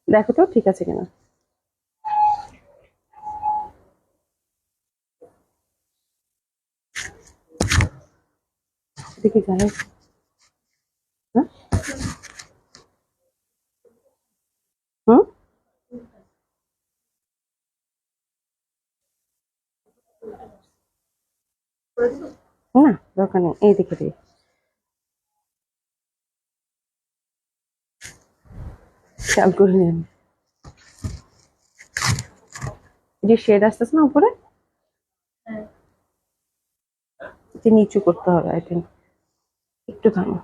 দেখো তো ঠিক আছে কিনা। দেখি জানো, হ্যাঁ হুম না দরকার নেই, এই দেখে দিই, খেয়াল করে নিন। যে শেড আসতেছে না উপরে, যে নিচু করতে হবে আই থিঙ্ক। একটু থামো,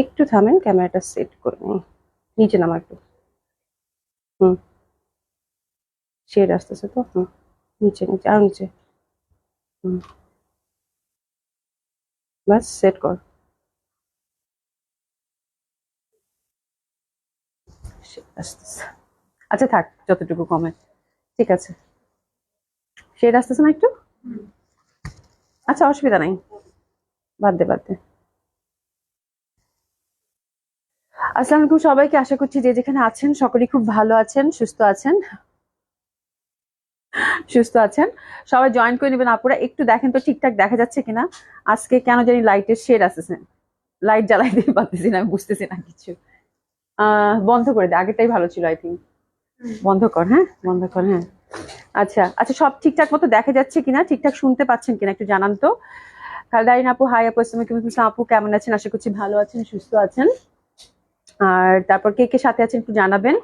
একটু থামেন, ক্যামেরাটা সেট করে নিই। নিচে নামা একটু। হুম, শেড আসতেছে তো, হুম, নিচে নিচে আর নিচে। হুম, বাস সেট কর। শেড আসতেছে, আচ্ছা থাক যতটুকু কমে, ঠিক আছে। শেড আসতেছে না একটু, আচ্ছা অসুবিধা নাই, বাদ দে বাদ দে। আসসালামু আলাইকুম সবাইকে, আশা করছি যে যেখানে আছেন সকলেই খুব ভালো আছেন, সুস্থ আছেন, সুস্থ আছেন। সবাই জয়েন করে নেবেন আপুরা, একটু দেখেন তো ঠিকঠাক দেখা যাচ্ছে কিনা। আজকে কেন জানি লাইটের শেড আসতেছে, লাইট জ্বালাই দিতে পারতেছি না, আমি বুঝতেছি না কিছু। বন্ধ করে দে, আগেরটাই ভালো ছিল আই থিঙ্ক। বন্ধ কর, হ্যাঁ বন্ধ কর, হ্যাঁ। আচ্ছা আচ্ছা, সব ঠিকঠাক মতো দেখা যাচ্ছে কিনা, ঠিকঠাক শুনতে পাচ্ছেন কিনা একটু জানান তো। খালদাইন আপু হাই, আপু আসসালামু আলাইকুম আপু, কেমন আছেন? আশা করছি ভালো আছেন, সুস্থ আছেন। আর তারপর কে কে সাথে আছেন একটু জানাবেন।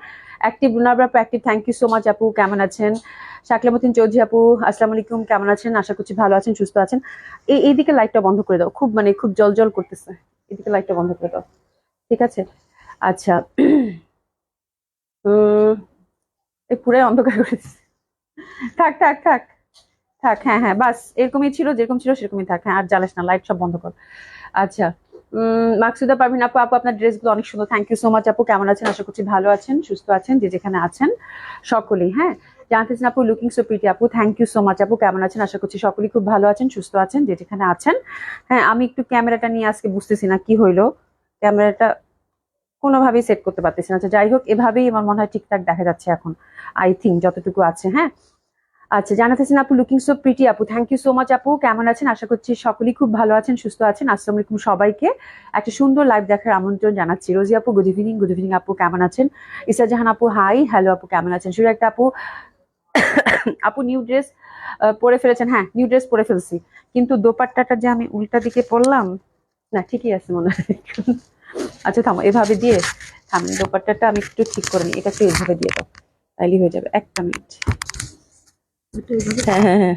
অ্যাক্টিভ রুনাবরা আপু active, thank you so much আপু, কেমন আছেন? শাকলামুদ্দিন চৌধুরী আপু আসসালামু আলাইকুম, কেমন আছেন? আশা করছি ভালো আছেন, সুস্থ আছেন। এইদিকে লাইটটা বন্ধ করে দাও, খুব মানে খুব জল জল করতেছে, এদিকে লাইটটা বন্ধ করে দাও, ঠিক আছে। আচ্ছা, এই পুরাই অন্ধকার করে দিচ্ছে। থাক থাক থাক থাক, হ্যাঁ হ্যাঁ বাস এরকমই ছিল, যেরকম ছিল সেরকমই থাক, হ্যাঁ আর জ্বালাস না, লাইট সব বন্ধ কর। আচ্ছা, মাকসুদা পারভিন আপু, আপু আপনার ড্রেসগুলো অনেক সুন্দর, থ্যাংক ইউ সো মাচ আপু, কেমন আছেন? আশা করছি ভালো আছেন, সুস্থ আছেন, যে যেখানে আছেন সকলেই। হ্যাঁ, জানতেছেন আপু লুকিং সো প্রিটি আপু, থ্যাংক ইউ সো মাচ আপু, কেমন আছেন? আশা করছি সকলেই খুব ভালো আছেন, সুস্থ আছেন, যে যেখানে আছেন। হ্যাঁ, আমি একটু ক্যামেরাটা নিয়ে আজকে বুঝতেছি না কি হইলো, ক্যামেরাটা কোনোভাবেই সেট করতে পারতেছি না। আচ্ছা যাই হোক, এভাবেই আমার মনে হয় ঠিকঠাক দেখা যাচ্ছে এখন, আই থিঙ্ক যতটুকু আছে। হ্যাঁ, আচ্ছা জানাতেছেন আপু লুকিং সো প্রিটি আপু, থ্যাংক ইউ সো মাচ আপু, কেমন আছেন? আশা করছি সকলেই খুব ভালো আছেন, সুস্থ আছেন। আসসালামু আলাইকুম সবাইকে, একটা সুন্দর লাইভ দেখার আমন্ত্রণ জানাচ্ছি। রোজি আপু গুড ইভিনিং, গুড ইভিনিং আপু, কেমন আছেন? ইসা জাহান আপু হাই, হ্যালো আপু, কেমন আছেন? শুরু একটা আপু, আপু নিউ ড্রেস পরে ফেলেছেন? হ্যাঁ নিউ ড্রেস পরে ফেলছি, কিন্তু দোপাট্টাটা যে আমি উল্টা দিকে পরলাম, না ঠিকই আছে মনে হয়। আচ্ছা থামো, এভাবে দিয়ে থামেন, দোপাট্টাটা আমি একটু ঠিক করে নিই, এটা একটু এভাবে দিয়ে দাও, তাইলে হয়ে যাবে, একটা মিনিট। হ্যাঁ হ্যাঁ হ্যাঁ,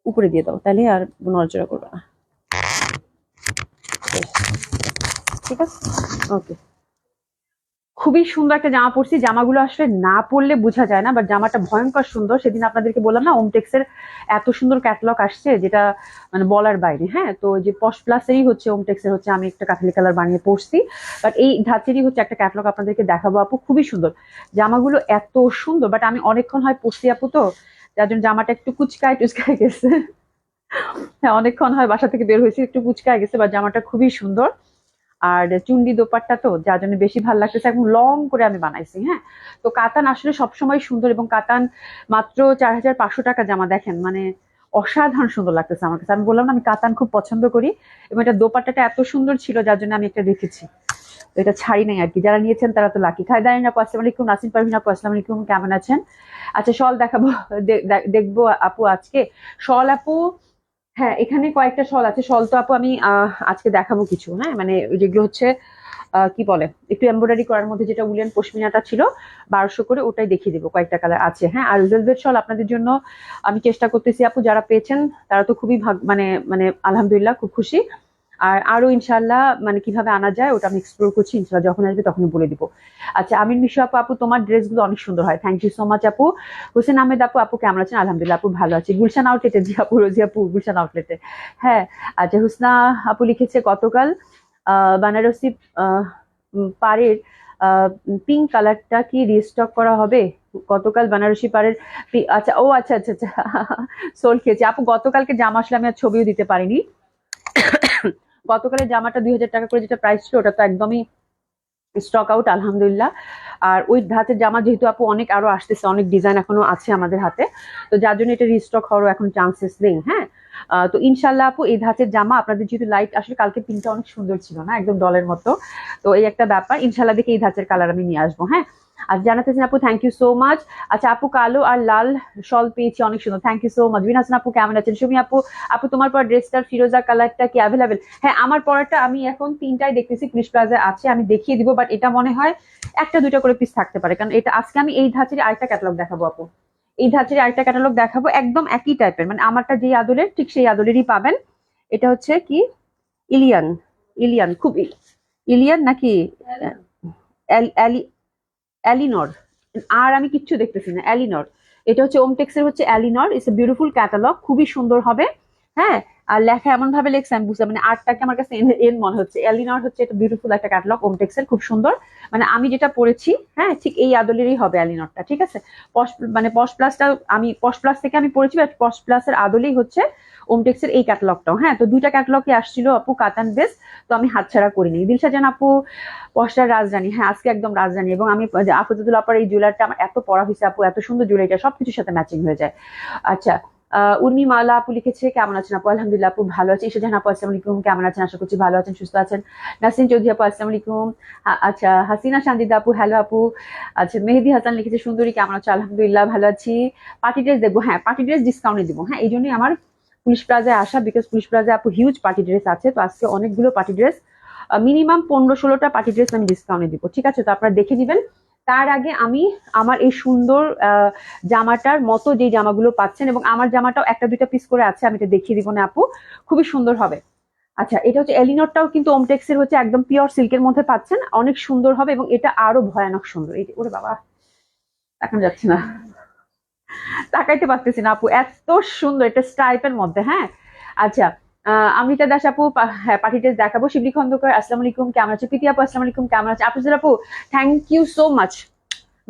উপরে দিয়ে দাও, তাহলে আর নড়াচড়া করবে না, ঠিক আছে, ওকে। খুবই সুন্দর একটা জামা পরছি, জামাগুলো আসলে না পরলে বোঝা যায় না, বাট জামাটা ভয়ঙ্কর সুন্দর। সেদিন আপনাদেরকে বললাম না ওমটেক্সের এত সুন্দর ক্যাটালগ আসছে, যেটা মানে বলার বাইরে। হ্যাঁ, তো যে পশ প্লাসেরই হচ্ছে ওমটেক্সের হচ্ছে আমি একটা কাঠালি কালার বানিয়ে পরছি, বাট এই ধাঁচেরই হচ্ছে একটা ক্যাটালগ আপনাদেরকে দেখাবো আপু, খুবই সুন্দর জামাগুলো, এত সুন্দর। বাট আমি অনেকক্ষণ হয় পরছি আপু, তো যার জন্য জামাটা একটু কুচকায় টুচকায় গেছে। হ্যাঁ, অনেকক্ষণ হয় বাসা থেকে বের হয়েছে, একটু কুচকায় গেছে, বা জামাটা খুবই সুন্দর। আর চুন্ডি দোপাট্টা তো যার জন্য বেশি ভালো লাগতেছে, একদম লং করে আমি বানাইছি। হ্যাঁ, তো কাতান আসলে সবসময় সুন্দর, এবং কাতান মাত্র 4500 টাকা জামা, দেখেন মানে অসাধারণ সুন্দর লাগতেছে আমার কাছে। আমি বললাম না আমি কাতান খুব পছন্দ করি, এবং এটা দোপাট্টাটা এত সুন্দর ছিল যার জন্য আমি একটা রেখেছি, তো এটা ছাড়ি নাই আর কি। যারা নিয়েছেন তারা তো লাকি। খায়দারিন আপু আসসালামু আলাইকুম, নাসিম পারভিন আপু আসসালামু আলাইকুম, কেমন আছেন? আচ্ছা শল দেখাবো, দেখবো আপু আজকে শল আপু। হ্যাঁ, এখানে কয়েকটা শল আছে, শল তো আপু আমি আজকে দেখাবো কিছু। হ্যাঁ, মানে যেগুলো হচ্ছে কি বলে একটু এমব্রয়ডারি করার মধ্যে, যেটা উলেন পশমিনাটা ছিল 1200 করে, ওটাই দেখিয়ে দেবো, কয়েকটা কালার আছে। হ্যাঁ, আর ভেলভেট শল আপনাদের জন্য আমি চেষ্টা করতেছি আপু, যারা পেয়েছেন তারা তো খুবই মানে মানে আলহামদুলিল্লাহ খুব খুশি। আর আরো ইনশাল্লাহ মানে কিভাবে আনা যায় ওটা আমি এক্সপ্লোর করছি, ইনশাল্লাহ যখন আসবে তখনই বলে দিব। আচ্ছা আমিন মিশু আপু, আপু তোমার ড্রেসগুলো অনেক সুন্দর হয়, থ্যাংক ইউ সো মাচ আপু। হোসেন আহমেদ আপু, আপু কেমন আছেন? আলহামদুলিল্লাহ আপু ভালো আছি। গুলশান আউটলেটে, জি আপু, রোজি আপু গুলশান আউটলেটে। হ্যাঁ, আচ্ছা হুসনা আপু লিখেছে গতকাল বানারসি পাড়ের পিঙ্ক কালারটা কি রিস্টক করা হবে? গতকাল বেনারসি পাড়ের আচ্ছা, ও আচ্ছা আচ্ছা আচ্ছা সোল খেয়েছি আপু। গতকালকে জামা আসলে আমি আর ছবিও দিতে পারিনি। গতকালের জামাটা 2000 টাকা করে যেটা প্রাইস ছিল, ওটা তো একদমই স্টক আউট আলহামদুলিল্লাহ। আর ওই ধাঁচের জামা যেহেতু আপু অনেক আরো আসতেছে, অনেক ডিজাইন এখনো আছে আমাদের হাতে, তো যার জন্য এটা রিস্টক হওয়ার এখন চান্সেস নেই। হ্যাঁ, তো ইনশাল্লাহ আপু এই ধাঁচের জামা আপনাদের যেহেতু লাইট, আসলে কালকে পিঙ্কটা অনেক সুন্দর ছিল না, একদম ডলের মতো, তো এই একটা ব্যাপার, ইনশাল্লাহ দেখে এই ধাঁচের কালার আমি নিয়ে আসবো। হ্যাঁ, আর জানাতেছেন আপু থ্যাংক ইউ সো মাচ। আচ্ছা আপু, কালো আর লাল শল পেয়েছি, অনেক সুন্দর, থ্যাংক ইউ সো মাচ। বিন হাসান আপু কেমন আছেন? সুমি আপু, আপু তোমার পর ড্রেসটার ফিরোজা কালারটা কি অ্যাভেলেবেল? হ্যাঁ, আমার পরাটা আমি এখন 3টাই দেখতেছি, ক্রিস প্লাজা আছে, আমি দেখিয়ে দিব, বাট এটা মনে হয় 1টা 2টা করে পিস থাকতে পারে, কারণ এটা আজকে আমি এই ধাঁচের আরেকটা ক্যাটালগ দেখাবো আপু। এই ধাঁচের আরেকটা ক্যাটালগ দেখাবো, একদম একই টাইপের, মানে আমারটা যেই আদলের ঠিক সেই আদলেরই পাবেন। এটা হচ্ছে কি ইলিয়ান, ইলিয়ান খুব ইলিয়ান নাকি অ্যালিনর, আর আমি কিচ্ছু দেখতেছি না, অ্যালিনর। এটা হচ্ছে ওমটেক্সের হচ্ছে অ্যালিনর, ইটস এ বিউটিফুল ক্যাটালগ, খুবই সুন্দর হবে। হ্যাঁ, আর লেখা এমন ভাবে লেখছে আমি বুঝতে, মানে আর্টটাকে আমার কাছে এন মনে হচ্ছে। অ্যালিনর হচ্ছে এটা বিউটিফুল একটা ক্যাটালগ ওমটেক্সের, খুব সুন্দর, মানে আমি যেটা পড়েছি হ্যাঁ ঠিক এই আদলেরই হবে অ্যালিনরটা, ঠিক আছে। পশ মানে পশ প্লাসটা আমি পশ প্লাস থেকে আমি পড়েছি, বাট পশ প্লাসের আদলেই হচ্ছে ওমটেক্সের এই ক্যাটালগটাও। হ্যাঁ, তো 2টা ক্যাটালগই আসছিল আপু কাতান বেস, তো আমি হাতছাড়া করিনি। দিলশা জান আপু, পশটার রাজধানী, হ্যাঁ আজকে একদম রাজধানী, এবং আমি আফরোজাতুল আপার এই জুয়েলারটা আমার এত পড়া হয়েছে আপু, এত সুন্দর জুয়েলারিটা, সবকিছুর সাথে ম্যাচিং হয়ে যায়। আচ্ছা, উর্মি মালা আপু লিখেছে কেমন আছেন আপু? আলহামদুলিল্লাহ আপু ভালো আছি। ঈশা জাহান আপু আসসালামু আলাইকুম, কেমন আছেন? আশা করছি ভালো আছেন, সুস্থ আছেন। নাসরিন চৌধুরী আপু আসসালামু আলাইকুম। আচ্ছা, হাসিনা সান্দিদা আপু হ্যালো আপু। আচ্ছা, মেহেদি হাসান লিখেছে সুন্দরী কেমন আছো? আলহামদুলিল্লাহ ভালো আছি। পার্টি ড্রেস দেখবো, হ্যাঁ পার্টি ড্রেস ডিসকাউন্টে দিব, হ্যাঁ এই জন্যই আমার পুলিশ প্লাজায় আসা, বিকজ পুলিশ প্লাজায় আপু হিউজ পার্টি ড্রেস আছে, তো আজকে অনেকগুলো পার্টি ড্রেস, মিনিমাম 15-16টা পার্টি ড্রেস আমি ডিসকাউন্টে দিব, ঠিক আছে, তো আপনারা দেখে দিবেন। তার আগে আমি আমার এই সুন্দর জামাটার মতো যে জামাগুলো পাচ্ছেন, এবং আমার জামাটাও 1টা 2টা পিস করে আছে, আমি এটা দেখিয়ে দিব না আপু, খুবই সুন্দর হবে। আচ্ছা, এটা হচ্ছে এলিনরটাও কিন্তু ওমটেক্সের হচ্ছে একদম পিওর সিল্কের মধ্যে পাচ্ছেন, অনেক সুন্দর হবে, এবং এটা আরো ভয়ানক সুন্দর। এই ওরে বাবা, তাকানো যাচ্ছে না, তাকাইতে পারতেছি না আপু, এত সুন্দর, এটা স্ট্রাইপের মধ্যে। হ্যাঁ, আচ্ছা, অমৃতা দাস আপু, হ্যাঁ পার্টি ড্রেস দেখাবো। শিবলি খন্দকার আসসালামু আলাইকুম, কেমন আছে? প্রীতি আপু আসসালামু আলাইকুম, কেমন আছে? আফরোজা আপু থ্যাংক ইউ সো মাচ,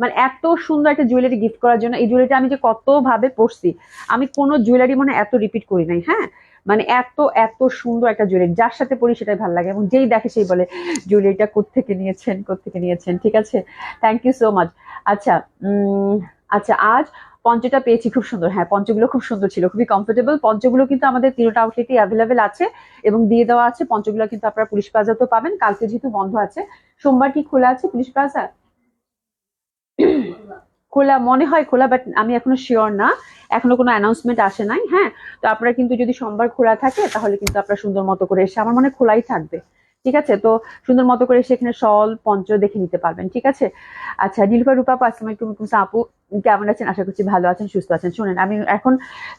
মানে এত সুন্দর একটা জুয়েলারি গিফট করার জন্য। এই জুয়েলারিটা আমি যে কত ভাবে পড়ছি, আমি কোনো জুয়েলারি মানে এত রিপিট করি নাই। হ্যাঁ, মানে এত এত সুন্দর একটা জুয়েলারি, যার সাথে পড়ি সেটাই ভালো লাগে, এবং যেই দেখে সেই বলে জুয়েলারিটা কোত্থেকে নিয়েছেন, কোত্থেকে নিয়েছেন, ঠিক আছে, থ্যাংক ইউ সো মাচ। আচ্ছা, আচ্ছা, আজ পঞ্চটা পেয়েছি, খুব সুন্দর, হ্যাঁ পঞ্চগুলো খুব সুন্দর ছিল, খুবই কমফোর্টেবল। পঞ্চগুলো কিন্তু আমাদের 3টা আউটলেটই অ্যাভেলেবেল আছে এবং দিয়ে দেওয়া আছে। পঞ্চগুলো কিন্তু আপনারা পুলিশ প্লাজাতেও পাবেন, কালকে যেহেতু বন্ধ আছে। সোমবার কি খোলা আছে পুলিশ প্লাজা? খোলা মনে হয় খোলা, বাট আমি এখনো শিওর না, এখনো কোনো অ্যানাউন্সমেন্ট আসে নাই। হ্যাঁ, তো আপনারা কিন্তু যদি সোমবার খোলা থাকে তাহলে কিন্তু আপনারা সুন্দর মতো করে এসে, আমার মনে হয় খোলাই থাকবে, ঠিক আছে, তো সুন্দর মতো করে এসে এখানে শল পঞ্চ দেখে নিতে পারবেন, ঠিক আছে। আচ্ছা, নীলুফা রূপা আপু আসসালামু আলাইকুম, আপু কেমন আছেন? আশা করছি ভালো আছেন, সুস্থ আছেন। শুনেন, আমি এখন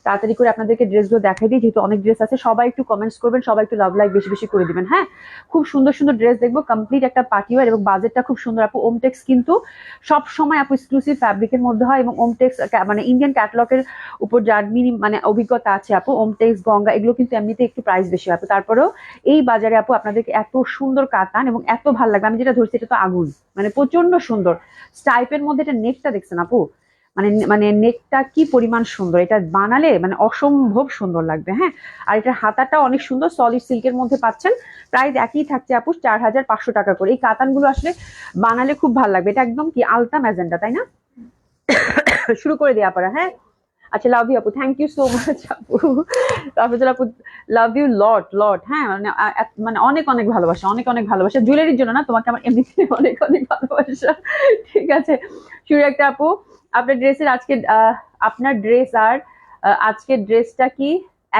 তাড়াতাড়ি করে আপনাদেরকে ড্রেসগুলো দেখাই দিই, যেহেতু অনেক ড্রেস আছে। সবাই একটু কমেন্টস করবেন, সবাই একটু লাভ লাইক বেশি বেশি করে দিবেন। হ্যাঁ, খুব সুন্দর সুন্দর ড্রেস দেখবো, কমপ্লিট একটা পার্টি ওয়্যার, এবং বাজেটটা খুব সুন্দর আপু। ওমটেক্স কিন্তু সব সময় আপু এক্সক্লুসিভ ফ্যাব্রিকের মধ্যে হয়, এবং ওমটেক্স মানে ইন্ডিয়ান ক্যাটালগের উপর যার মানে অভিজ্ঞতা আছে আপু, ওমটেক্স, গঙ্গা, এগুলো কিন্তু এমনিতে একটু প্রাইস বেশি আপু, তারপরেও এই বাজারে আপু আপনাদেরকে এত সুন্দর কাতান এবং এত ভালো লাগবে। আমি যেটা ধরছি এটা তো আগুন, মানে প্রচন্ড সুন্দর স্টাইপের মধ্যে। এটা নেকটা দেখছেন আপু, মানে মানে নেকটা কি পরিমাণ সুন্দর, এটা বানালে মানে অসম্ভব সুন্দর লাগবে। হ্যাঁ, আর এটার হাতাটা অনেক সুন্দর, সলিড সিল্কের মধ্যে পাচ্ছেন, প্রাইস একই থাকছে আপু 4500 টাকা করে। এই কাতানগুলো আসলে বানালে খুব ভালো লাগবে, এটা একদম কি আলতা ম্যাজেন্টা, তাই না? শুরু করে দিই আপনারা। হ্যাঁ, আচ্ছা, লাভ ইউ আপু, থ্যাংক ইউ সো মাচ আপু। তারপর আপু লাভ ইউ লট লট। হ্যাঁ, মানে মানে অনেক অনেক ভালোবাসা, অনেক অনেক ভালোবাসা, জুয়েলারির জন্য না, তোমাকে আমার এমনি অনেক অনেক ভালোবাসা, ঠিক আছে। শুরু একটা আপু, আপনার ড্রেসের আজকে আপনার ড্রেস আর আজকের ড্রেসটা কি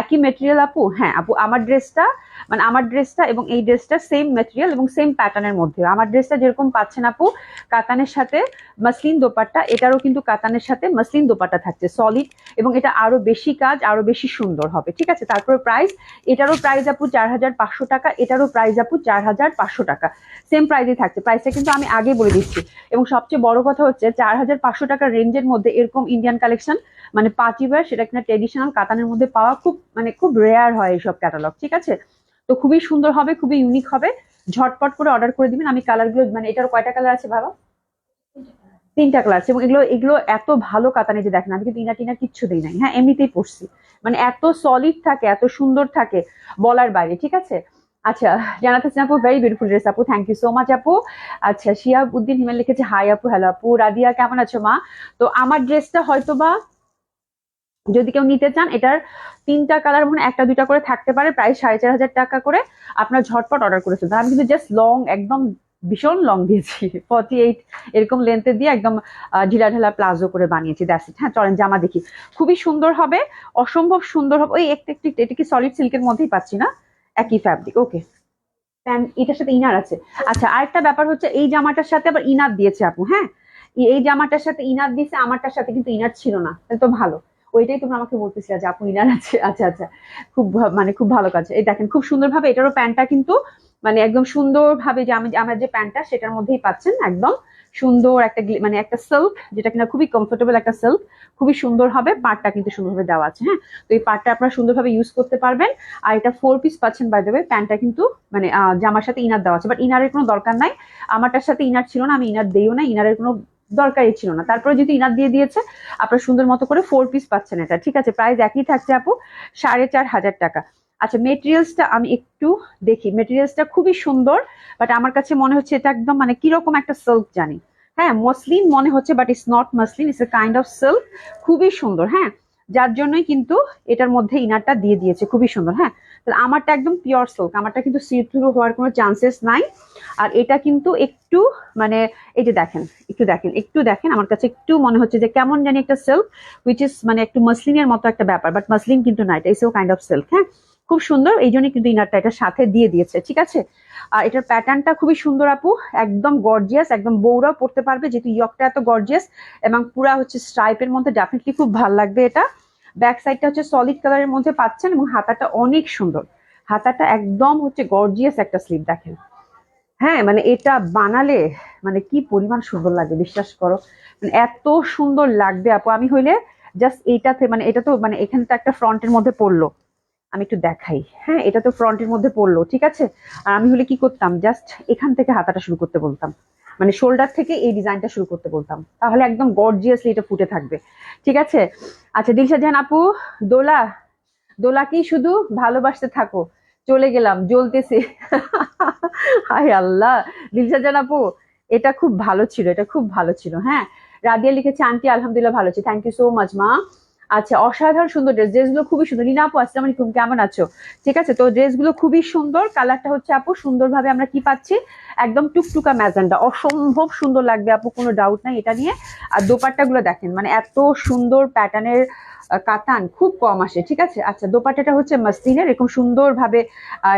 একই মেটেরিয়াল আপু? হ্যাঁ আপু, আমার ড্রেসটা মানে আমার ড্রেসটা এবং এই ড্রেসটা সেম মেটেরিয়াল এবং সেম প্যাটার্নের মধ্যে। আমার ড্রেসটা যেরকম পাচ্ছেন আপু কাতানের সাথে মাসলিন দোপাট্টা, এটারও কিন্তু কাতানের সাথে মাসলিন দোপাট্টা থাকছে সলিড, এবং এটা আরো বেশি কাজ, আরো বেশি সুন্দর হবে, ঠিক আছে। তারপর প্রাইস, এটারও প্রাইস আপু 4500 টাকা, এটারও প্রাইস আপু 4500 টাকা, সেম প্রাইসই থাকছে। প্রাইসটা কিন্তু আমি আগে বলে দিচ্ছি, এবং সবচেয়ে বড় কথা হচ্ছে 4500 টাকার রেঞ্জের মধ্যে এরকম ইন্ডিয়ান কালেকশন, মানে পার্টি ওয়্যার, সেটা কিনা ট্রেডিশনাল কাতানের মধ্যে পাওয়া খুব মানে খুব রেয়ার হয় এইসব ক্যাটালগ, ঠিক আছে। তো খুবই সুন্দর হবে, খুবই ইউনিক হবে, ঝটপট করে অর্ডার করে দিবেন। আমি কালারগুলো মানে এটার কয়টা কালার আছে বাবা? 3টা কালার আছে, এবং এগুলো এগুলো এত ভালো কাতানে যে দেখেন আমি কিন্তু ইনার টিনার কিচ্ছু দিই নাই, হ্যাঁ এমনিতেই পরছি, মানে এত সলিড থাকে এত সুন্দর থাকে বলার বাইরে, ঠিক আছে। আচ্ছা, জানাত হোসেন আপু ভেরি বিউটিফুল ড্রেস আপু, থ্যাংক ইউ সো মাচ আপু। আচ্ছা, শিয়াব উদ্দিন হিমেল লিখেছে হাই আপু, হ্যালো আপু। রাদিয়া কেমন আছো মা? তো আমার ড্রেসটা হয়তো বা যদি কেউ নিতে চান, এটার 3টা কালার মানে 1টা 2টা করে থাকতে পারে, প্রায় 4,500 টাকা করে। আপনার ঝটপট অর্ডার করে ফেলতে, আমি কিন্তু জাস্ট লং একদম ভীষণ লং দিয়েছি 48 এরকম লেন্থে দিয়ে একদম ঢিলা ঢালা প্লাজো করে বানিয়েছি, দ্যাটস ইট। হ্যাঁ চলেন জামা দেখি, খুবই সুন্দর হবে, অসম্ভব সুন্দর হবে। ওই একটু একটু এটা কি সলিড সিল্কের মধ্যেই পাচ্ছি না, একই ফ্যাব্রিক, ওকে। প্যান্ট এটার সাথে ইনার আছে। আচ্ছা, আরেকটা ব্যাপার হচ্ছে এই জামাটার সাথে আবার ইনার দিয়েছে আপু, হ্যাঁ এই জামাটার সাথে ইনার দিয়েছে, আমারটার সাথে কিন্তু ইনার ছিল না, তাহলে তো ভালো। ওইটাই তোমরা আমাকে বলতেছিলে যে আপু ইনার আছে, আচ্ছা আচ্ছা, খুব মানে খুব ভালো কাজ। এই দেখেন খুব সুন্দর ভাবে এটারও প্যান্টটা কিন্তু মানে একদম সুন্দর ভাবে যে আমি আমার যে প্যান্টটা সেটার মধ্যেই পাচ্ছেন একদম সুন্দর একটা মানে একটা সিল্ক, যেটা কিনা খুবই কমফোর্টেবল একটা সিল্ক, খুবই সুন্দর হবে। পাড়টা কিন্তু সুন্দরভাবে দেওয়া আছে, হ্যাঁ তো এই পাড়টা আপনারা সুন্দরভাবে ইউজ করতে পারবেন। আর এটা 4 পিস পাচ্ছেন বাই দ্য ওয়ে, প্যান্টটা কিন্তু মানে জামার সাথে ইনার দেওয়া আছে, বাট ইনারের কোনো দরকার নাই, আমারটার সাথে ইনার ছিল না, আমি ইনার দিইও না, ইনারের কোনো দরকারই ছিল না, তারপরে যদি ইনার দিয়ে দিয়েছে আপনার সুন্দর মতো করে 4 পিস পাচ্ছেন এটা, ঠিক আছে। প্রাইস একই থাকছে আপু, 4,500 টাকা। আচ্ছা, মেটেরিয়ালসটা আমি একটু দেখি, মেটেরিয়ালসটা খুবই সুন্দর, বাট আমার কাছে মনে হচ্ছে এটা একদম মানে কিরকম একটা সিল্ক জানি, হ্যাঁ মসলিন মনে হচ্ছে, but it's not muslin, it's a kind of silk, খুবই সুন্দর, হ্যাঁ যার জন্যই কিন্তু এটার মধ্যে ইনারটা দিয়ে দিয়েছে, খুবই সুন্দর। হ্যাঁ তাহলে আমারটা একদম পিওর সিল্ক, আমারটা কিন্তু সি থ্রু হওয়ার কোনো চান্সেস নাই। আর এটা কিন্তু একটু মানে এই যে দেখেন, একটু দেখেন আমার কাছে একটু মনে হচ্ছে যে কেমন জানি একটা সিল্ক, হুইচ ইজ মানে একটু মসলিনের মতো একটা ব্যাপার, বাট মসলিন কিন্তু না, এটা ইসও কাইন্ড অফ সিল্ক, হ্যাঁ খুব সুন্দর, এই জন্যই কিন্তু ইনারটা এটার সাথে দিয়ে দিয়েছে, ঠিক আছে। আর এটার প্যাটার্নটা খুবই সুন্দর আপু, একদম গর্জিয়াস, একদম বউরাও পড়তে পারবে, যেহেতু ইয়কটা এত গর্জিয়াস এবং পুরা হচ্ছে স্ট্রাইপের মধ্যে, ডেফিনেটলি খুব ভালো লাগবে এটা। ব্যাক সাইডটা হচ্ছে সলিড কালারের মধ্যে পাচ্ছেন, এবং হাতাটা অনেক সুন্দর, হাতাটা একদম হচ্ছে গর্জিয়াস একটা স্লিভ দেখেন, হ্যাঁ মানে এটা বানালে মানে কি পরিমাণ সুন্দর লাগবে বিশ্বাস করো, মানে এত সুন্দর লাগবে আপু। আমি হইলে জাস্ট এইটাতে মানে এটা তো মানে এখানে তো একটা ফ্রন্টের মধ্যে পড়লো, আমি একটু দেখাই, হ্যাঁ এটা তো ফ্রন্টের মধ্যে পড়লো, ঠিক আছে। আর আমি হলে কি করতাম, জাস্ট এখান থেকে হাতাটা শুরু করতে বলতাম, মানে শোল্ডার থেকে এই ডিজাইনটা শুরু করতে বলতাম, তাহলে একদম গর্জিয়াসলি এটা ফুটে থাকবে, ঠিক আছে। আচ্ছা দিলশাদ জাহান আপু, দোলা দোলাকেই শুধু ভালোবাসতে থাকো, চলে গেলাম জ্বলতেছে হায় আল্লাহ। দিলশাদ জাহান আপু, এটা খুব ভালো ছিল, এটা খুব ভালো ছিল, হ্যাঁ। রাদিয়া লিখেছে আন্টি আলহামদুলিল্লাহ ভালো আছি, থ্যাংক ইউ সো মাচ মা। আচ্ছা, অসাধারণ সুন্দর ড্রেস, ড্রেসগুলো খুবই সুন্দর। রিনা আপু আসসালামু আলাইকুম, কেমন আছো? ঠিক আছে, তো ড্রেসগুলো খুবই সুন্দর, কালারটা হচ্ছে আপু সুন্দরভাবে আমরা কি পাচ্ছি, একদম টুকটুকা ম্যাজেন্ডা, অসম্ভব সুন্দর লাগবে আপু, কোনো ডাউট নাই এটা নিয়ে। আর দোপাট্টা গুলো দেখেন, মানে এত সুন্দর প্যাটার্নের কাতান খুব কম আসে, ঠিক আছে। আচ্ছা, দোপাট্টাটা হচ্ছে মসলিনের, এরকম সুন্দর ভাবে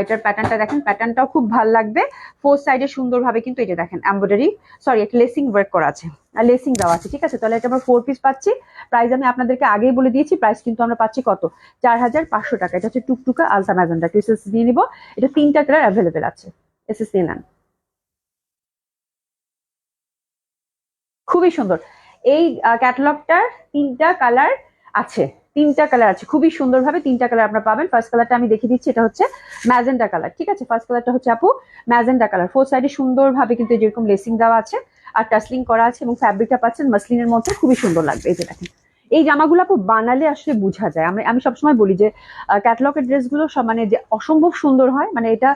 এটার প্যাটার্নটা দেখেন, প্যাটার্নটাও খুব ভালো লাগবে। ফোর সাইডে সুন্দর ভাবে কিন্তু এটা দেখেন এমব্রয়ডারি, সরি একটা লেসিং ওয়ার্ক করা আছে, লেসিং দেওয়া আছে, ঠিক আছে। তাহলে এটা আমরা 4 পিস পাচ্ছি, প্রাইস আমি আপনাদেরকে আগেই বলে দিয়েছি, প্রাইস কিন্তু আমরা পাচ্ছি কত, 4,500 টাকা। এটা হচ্ছে টুকটুকা আলতা ম্যাজেন্ডা, এসএস দিয়ে নিব, এটা 3টা কালার অ্যাভেলেবেল আছে, এসএস দিয়ে নেন, খুবই সুন্দর। এই ক্যাটালগটার 3টা কালার আছে, 3টা কালার আছে, খুবই সুন্দর ভাবে 3টা কালার আপনারা পাবেন। ফার্স্ট কালারটা আমি দেখিয়ে দিচ্ছি, এটা হচ্ছে ম্যাজেন্ডা কালার, ঠিক আছে। ফার্স্ট কালারটা হচ্ছে আপু ম্যাজেন্ডা কালার, ফোর সাইডে সুন্দর ভাবে কিন্তু যেরকম লেসিং দেওয়া আছে আর টাসলিং করা আছে, এবং ফ্যাব্রিকটা পাচ্ছেন মাসলিনের মধ্যে, খুবই সুন্দর লাগবে। এই যে দেখেন, এই জামাগুলো আপু বানালে আসলে বোঝা যায়, আমি সবসময় বলি যে ক্যাটালগের ড্রেসগুলো সব মানে যে অসম্ভব সুন্দর হয়, মানে এটা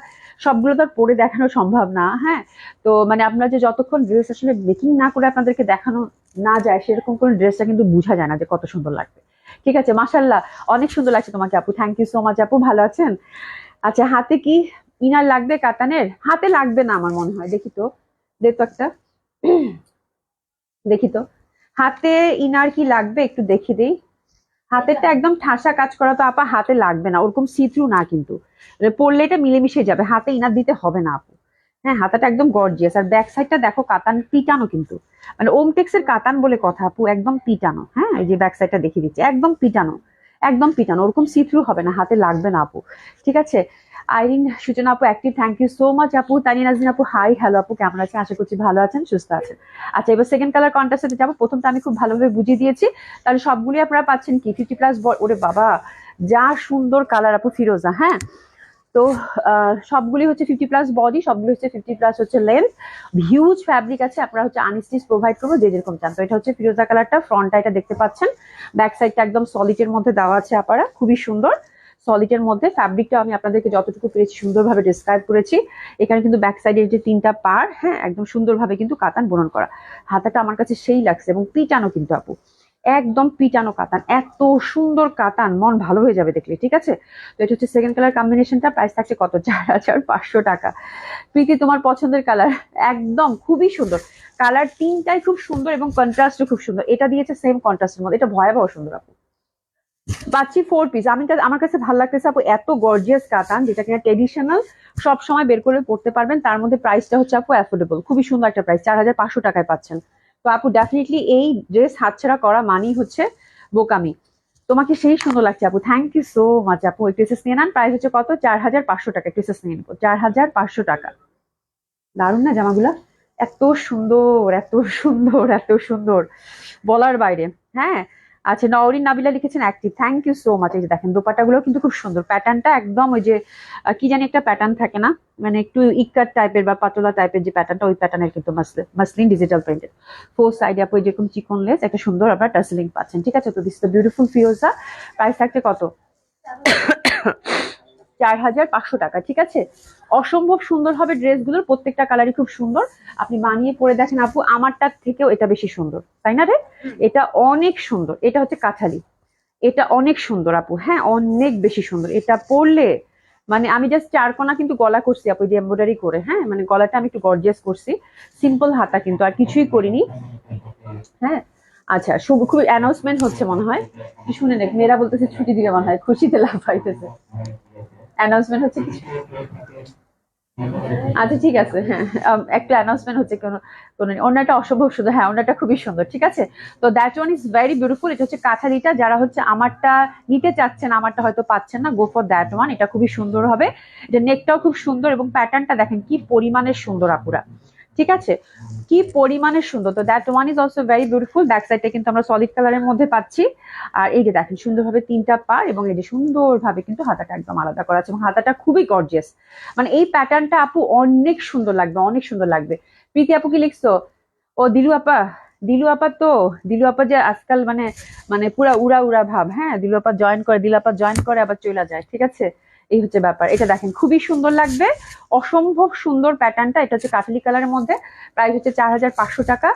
সবগুলো তো আর পরে দেখানো সম্ভব না, হ্যাঁ। তো মানে আপনারা যে যতক্ষণ ড্রেস আসলে মেকিং না করে আপনাদেরকে দেখানো না যায়, সেরকম কোন ড্রেসটা কিন্তু বোঝা যায় না যে কত সুন্দর লাগবে, ঠিক আছে। মাশাল্লাহ, অনেক সুন্দর লাগছে তোমাকে আপু, থ্যাংক ইউ সো মাচ আপু, ভালো আছেন? আচ্ছা, হাতে কি ইনার লাগবে কাতানের? হাতে লাগবে না আমার মনে হয়, দেখি তো, দে তো একটা দেখি তো, হাতে ইনার কি লাগবে একটু দেখি দেই। হাতেরটা একদম ঠাসা কাজ করা, তো আপা হাতে লাগবে না, ওরকম সি থ্রু না কিন্তু, পরলে এটা মিলেমিশে যাবে, হাতে ইনার দিতে হবে না আপু। হ্যাঁ, হাতাটা একদম গর্জিয়াস, আর ব্যাক সাইডটা দেখো কাতান পিটানো কিন্তু, মানে ওমটেক্স এর কাতান বলে কথা আপু, একদম পিটানো, হ্যাঁ এই যে ব্যাক সাইডটা দেখিয়ে দিচ্ছি, একদম পিটানো, একদম পিটানো, ওরকম সি থ্রু হবে না, হাতে লাগবে না আপু, ঠিক আছে। আইরিন সূচনা আপু active, thank you so much আপু। তানিয়া নাজরিন আপু হাই, হ্যালো আপু, কেমন আছেন? আশা করছি ভালো আছেন, সুস্থ আছেন। আচ্ছা, এবার সেকেন্ড কালার কন্ট্রাস্টে যাবো। প্রথমটা আমি খুব ভালোভাবে বুঝিয়ে দিয়েছি, তাহলে সবগুলি আপনারা পাচ্ছেন কি 50+। ওরে বাবা, যা সুন্দর কালার আপু, ফিরোজা, হ্যাঁ তো সবগুলি হচ্ছে 50+ বডি, সবগুলি হচ্ছে 50+ হচ্ছে লেন্থ, হিউজ ফ্যাব্রিক আছে। আপনারা হচ্ছে আনস্টিচ প্রোভাইড করবো যে যেরকম চান। তো এটা হচ্ছে ফিরোজা কালারটা, ফ্রন্টটা এটা দেখতে পাচ্ছেন, ব্যাক সাইডটা একদম সলিডের মধ্যে দেওয়া আছে আপারা, খুবই সুন্দর সলিডের মধ্যে। ফ্যাব্রিকটা আমি আপনাদেরকে যতটুকু পেরেছি সুন্দরভাবে ডিসক্রাইব করেছি। এখানে কিন্তু ব্যাক সাইডের যে 3টা পার, হ্যাঁ একদম সুন্দরভাবে কিন্তু কাতান বুনন করা। হাতাটা আমার কাছে সেই লাগছে এবং পিটানো কিন্তু আপু, একদম পিটানো কাতান, এত সুন্দর কাতান, মন ভালো হয়ে যাবে দেখলে। ঠিক আছে, তো এটা হচ্ছে সেকেন্ড কালার কম্বিনেশনটা, প্রাইস থাকছে কত, 4500 টাকা। প্রীতি তোমার পছন্দের কালার, একদম খুবই সুন্দর কালার, 3টাই খুব সুন্দর এবং কন্ট্রাস্টও খুব সুন্দর। এটা দিয়েছে সেম কন্ট্রাস্টের মধ্যে, এটা ভয়াবহ সুন্দর আপু। পাচ্ছি 4 পিস। আমার কাছে ভালো লাগতেছে আপু, এত গর্জিয়াস কাতান যেটা কিনা ট্রেডিশনাল সব সময় বের করে পড়তে পারবেন, তার মধ্যে প্রাইসটা হচ্ছে আপু অ্যাফোর্ডেবল, খুবই সুন্দর একটা প্রাইস, 4500 টাকায় পাচ্ছেন। তো আপু ডেফিনেটলি এই ড্রেস হাতছাড়া করা মানেই হচ্ছে বোকামি। তোমাকে সেই সুন্দর লাগছে আপু, থ্যাংক ইউ সো মাচ আপু। একটু এসএস নিয়ে নেন, প্রাইস হচ্ছে কত, 4500 টাকা। একটু এসএস নিয়ে নেবো, 4500 টাকা। দারুণ না জামাগুলা, এত সুন্দর এত সুন্দর এত সুন্দর, বলার বাইরে। হ্যাঁ, আচ্ছা নওরিন নাবিলা লিখেছেন active, thank you so much. এই যে দেখেন দোপাট্টাগুলো কিন্তু খুব সুন্দর, প্যাটার্নটা একদম ওই যে কি জানি একটা প্যাটার্ন থাকে না, মানে একটু ইকার টাইপের বা পাতলা টাইপের যে প্যাটার্নটা, ওই প্যাটার্নের কিন্তু মাসলিন ডিজিটাল প্রিন্টেড। ফোর সাইডে আপনি যেরকম চিকন লেস, একটা সুন্দর আপনার টাসেলিং পাচ্ছেন। ঠিক আছে, তো this the beautiful Firoza, price থাকছে কত, 4500 টাকা। ঠিক আছে, অসম্ভব সুন্দর হবে ড্রেসগুলোর, প্রত্যেকটা কালারই খুব সুন্দর। আপনি বানিয়ে পরে দেখেন আপু, আমারটার থেকেও এটা বেশি সুন্দর, তাই না রে? এটা অনেক সুন্দর, এটা হচ্ছে কাঁঠালি, এটা অনেক সুন্দর আপু, হ্যাঁ অনেক বেশি সুন্দর। এটা পরলে মানে আমি জাস্ট চারকোনা কিন্তু গলা করছি আপু, যে এমব্রয়ডারি করে, হ্যাঁ মানে গলাটা আমি একটু গর্জিয়াস করছি, সিম্পল হাতা কিন্তু আর কিছুই করিনি। হ্যাঁ, আচ্ছা খুব অ্যানাউন্সমেন্ট হচ্ছে মনে হয়, শুনে দেখ, মেয়েরা বলতেছে ছুটি দিলে মনে হয় খুশিতে লাভ পাইতেছে, অ্যানাউন্সমেন্ট হচ্ছে কিছু। আচ্ছা ঠিক আছে, হ্যাঁ একটা অ্যানাউন্সমেন্ট হচ্ছে, কোনো কোনো ওনাটা অসম্ভব সুন্দর, হ্যাঁ ওনাটা খুবই সুন্দর। ঠিক আছে, তো that one is very beautiful. এটা হচ্ছে কাঁথালিটা, যারা হচ্ছে আমারটা নিতে চাচ্ছেন, আমারটা হয়তো পাচ্ছেন না, গো ফর দ্যাট ওয়ান, এটা খুবই সুন্দর হবে। এটা নেকটাও খুব সুন্দর এবং প্যাটার্নটা দেখেন কি পরিমাণের সুন্দর আপুরা। ঠিক আছে, কি পরিমাণের সুন্দর। তো that one is also very beautiful. Back সাইডটা কিন্তু আমরা সলিড কালারের মধ্যে পাচ্ছি। আর এই যে দেখেন সুন্দরভাবে 3টা পার, এবং এই যে সুন্দরভাবে কিন্তু হাতাটা একদম আলাদা করা আছে, এবং হাতাটা খুবই গর্জিয়াস। মানে এই প্যাটার্নটা আপু অনেক সুন্দর লাগবে, অনেক সুন্দর লাগবে। প্রীতি আপু কি লিখছো? ও দিলু আপা, দিলু আপা তো, দিলু আপা যে আজকাল মানে মানে পুরা উড়া উড়া ভাব। হ্যাঁ, দিলু আপা জয়েন করে, দিলু আপা জয়েন করে আবার চলে যায়। ঠিক আছে, এই হচ্ছে ব্যাপার। এটা দেখেন খুবই সুন্দর লাগবে, অসম্ভব সুন্দর প্যাটার্নটা। এটা হচ্ছে কাঠালি কালারের মধ্যে, প্রাইস হচ্ছে 4500 টাকা।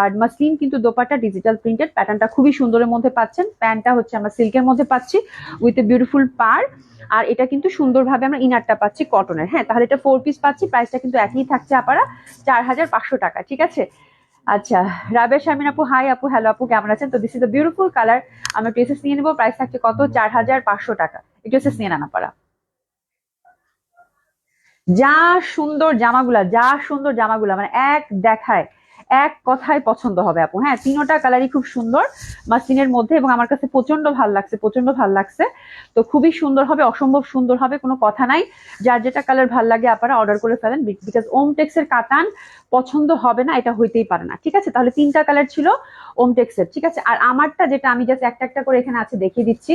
আর মাসলিন কিন্তু দোপাট্টা ডিজিটাল প্রিন্টেড, প্যাটার্নটা খুবই সুন্দরের মধ্যে পাচ্ছেন। প্যান্টটা হচ্ছে আমরা সিল্কের মধ্যে পাচ্ছি উইথ এ বিউটিফুল পার। আর এটা কিন্তু সুন্দরভাবে আমরা ইনারটা পাচ্ছি কটনের। হ্যাঁ, তাহলে এটা 4 পিস পাচ্ছি, প্রাইসটা কিন্তু একই থাকছে আপারা, 4500 টাকা। ঠিক আছে, আচ্ছা রাবেশ শারমিন আপু, হাই আপু, হ্যালো আপু, কেমন আছেন? তো this is the beautiful colour, আমরা ড্রেসেস নিয়ে নেবো, প্রাইস থাকছে কত, 4500 টাকা। এই ড্রেসেস নিয়ে নেন পারা। যা সুন্দর জামাগুলা, যা সুন্দর জামাগুলা, মানে এক দেখায় এক কথায় পছন্দ হবে আপু। হ্যাঁ, 3টা কালারই খুব সুন্দর মাসলিনের মধ্যে, এবং আমার কাছে প্রচন্ড ভালো লাগছে, প্রচন্ড ভালো লাগছে। তো খুবই সুন্দর হবে, অসম্ভব সুন্দর হবে, কোনো কথা নাই। যার যেটা কালার ভাল লাগে আপনারা অর্ডার করে ফেলেন, বিকজ ওমটেক্সের কাতান পছন্দ হবে না, এটা হইতেই পারে না। ঠিক আছে, তাহলে 3টা কালার ছিল ওমটেক্সের। ঠিক আছে, আর আমারটা যেটা আমি জাস্ট একটা একটা করে এখানে আছে দেখিয়ে দিচ্ছি।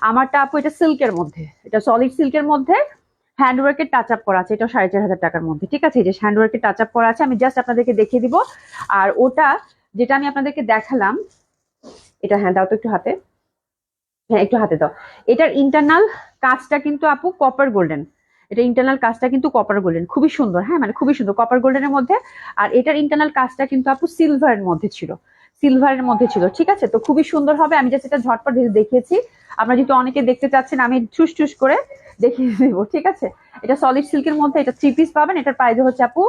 আমারটা আপু এটা সিল্কের মধ্যে, এটা সলিড সিল্কের মধ্যে, হ্যান্ডওয়ার্কের টাচ আপ করা আছে, এটা 4500 টাকার মধ্যে। ঠিক আছে, এই যে হ্যান্ডওয়ার্কের টাচ আপ করা আছে, আমি জাস্ট আপনাদেরকে দেখিয়ে দিব। আর ওটা যেটা আমি আপনাদেরকে দেখালাম, এটা হ্যাঁ দাও তো একটু হাতে, হ্যাঁ একটু হাতে দাও। এটার ইন্টারনাল কাজটা কিন্তু আপু কপার গোল্ডেন, এটা ইন্টারনাল কাজটা কিন্তু কপার গোল্ডেন, খুবই সুন্দর। হ্যাঁ, মানে খুবই সুন্দর কপার গোল্ডেনের মধ্যে। আর এটার ইন্টারনাল কাজটা কিন্তু আপু সিলভারের মধ্যে ছিল, সিলভারের মধ্যে ছিল। ঠিক আছে, তো খুবই সুন্দর হবে। আমি জাস্ট এটা ঝটপট দেখিয়েছি, আপনারা যেহেতু অনেকে দেখতে চাচ্ছেন, আমি ঠুস ঠুস করে দেখিয়ে দেবো। ঠিক আছে, এটা সলিড সিল্কের মধ্যে, এটা 3 পিস পাবেন। এটার প্রাইস হচ্ছে আপু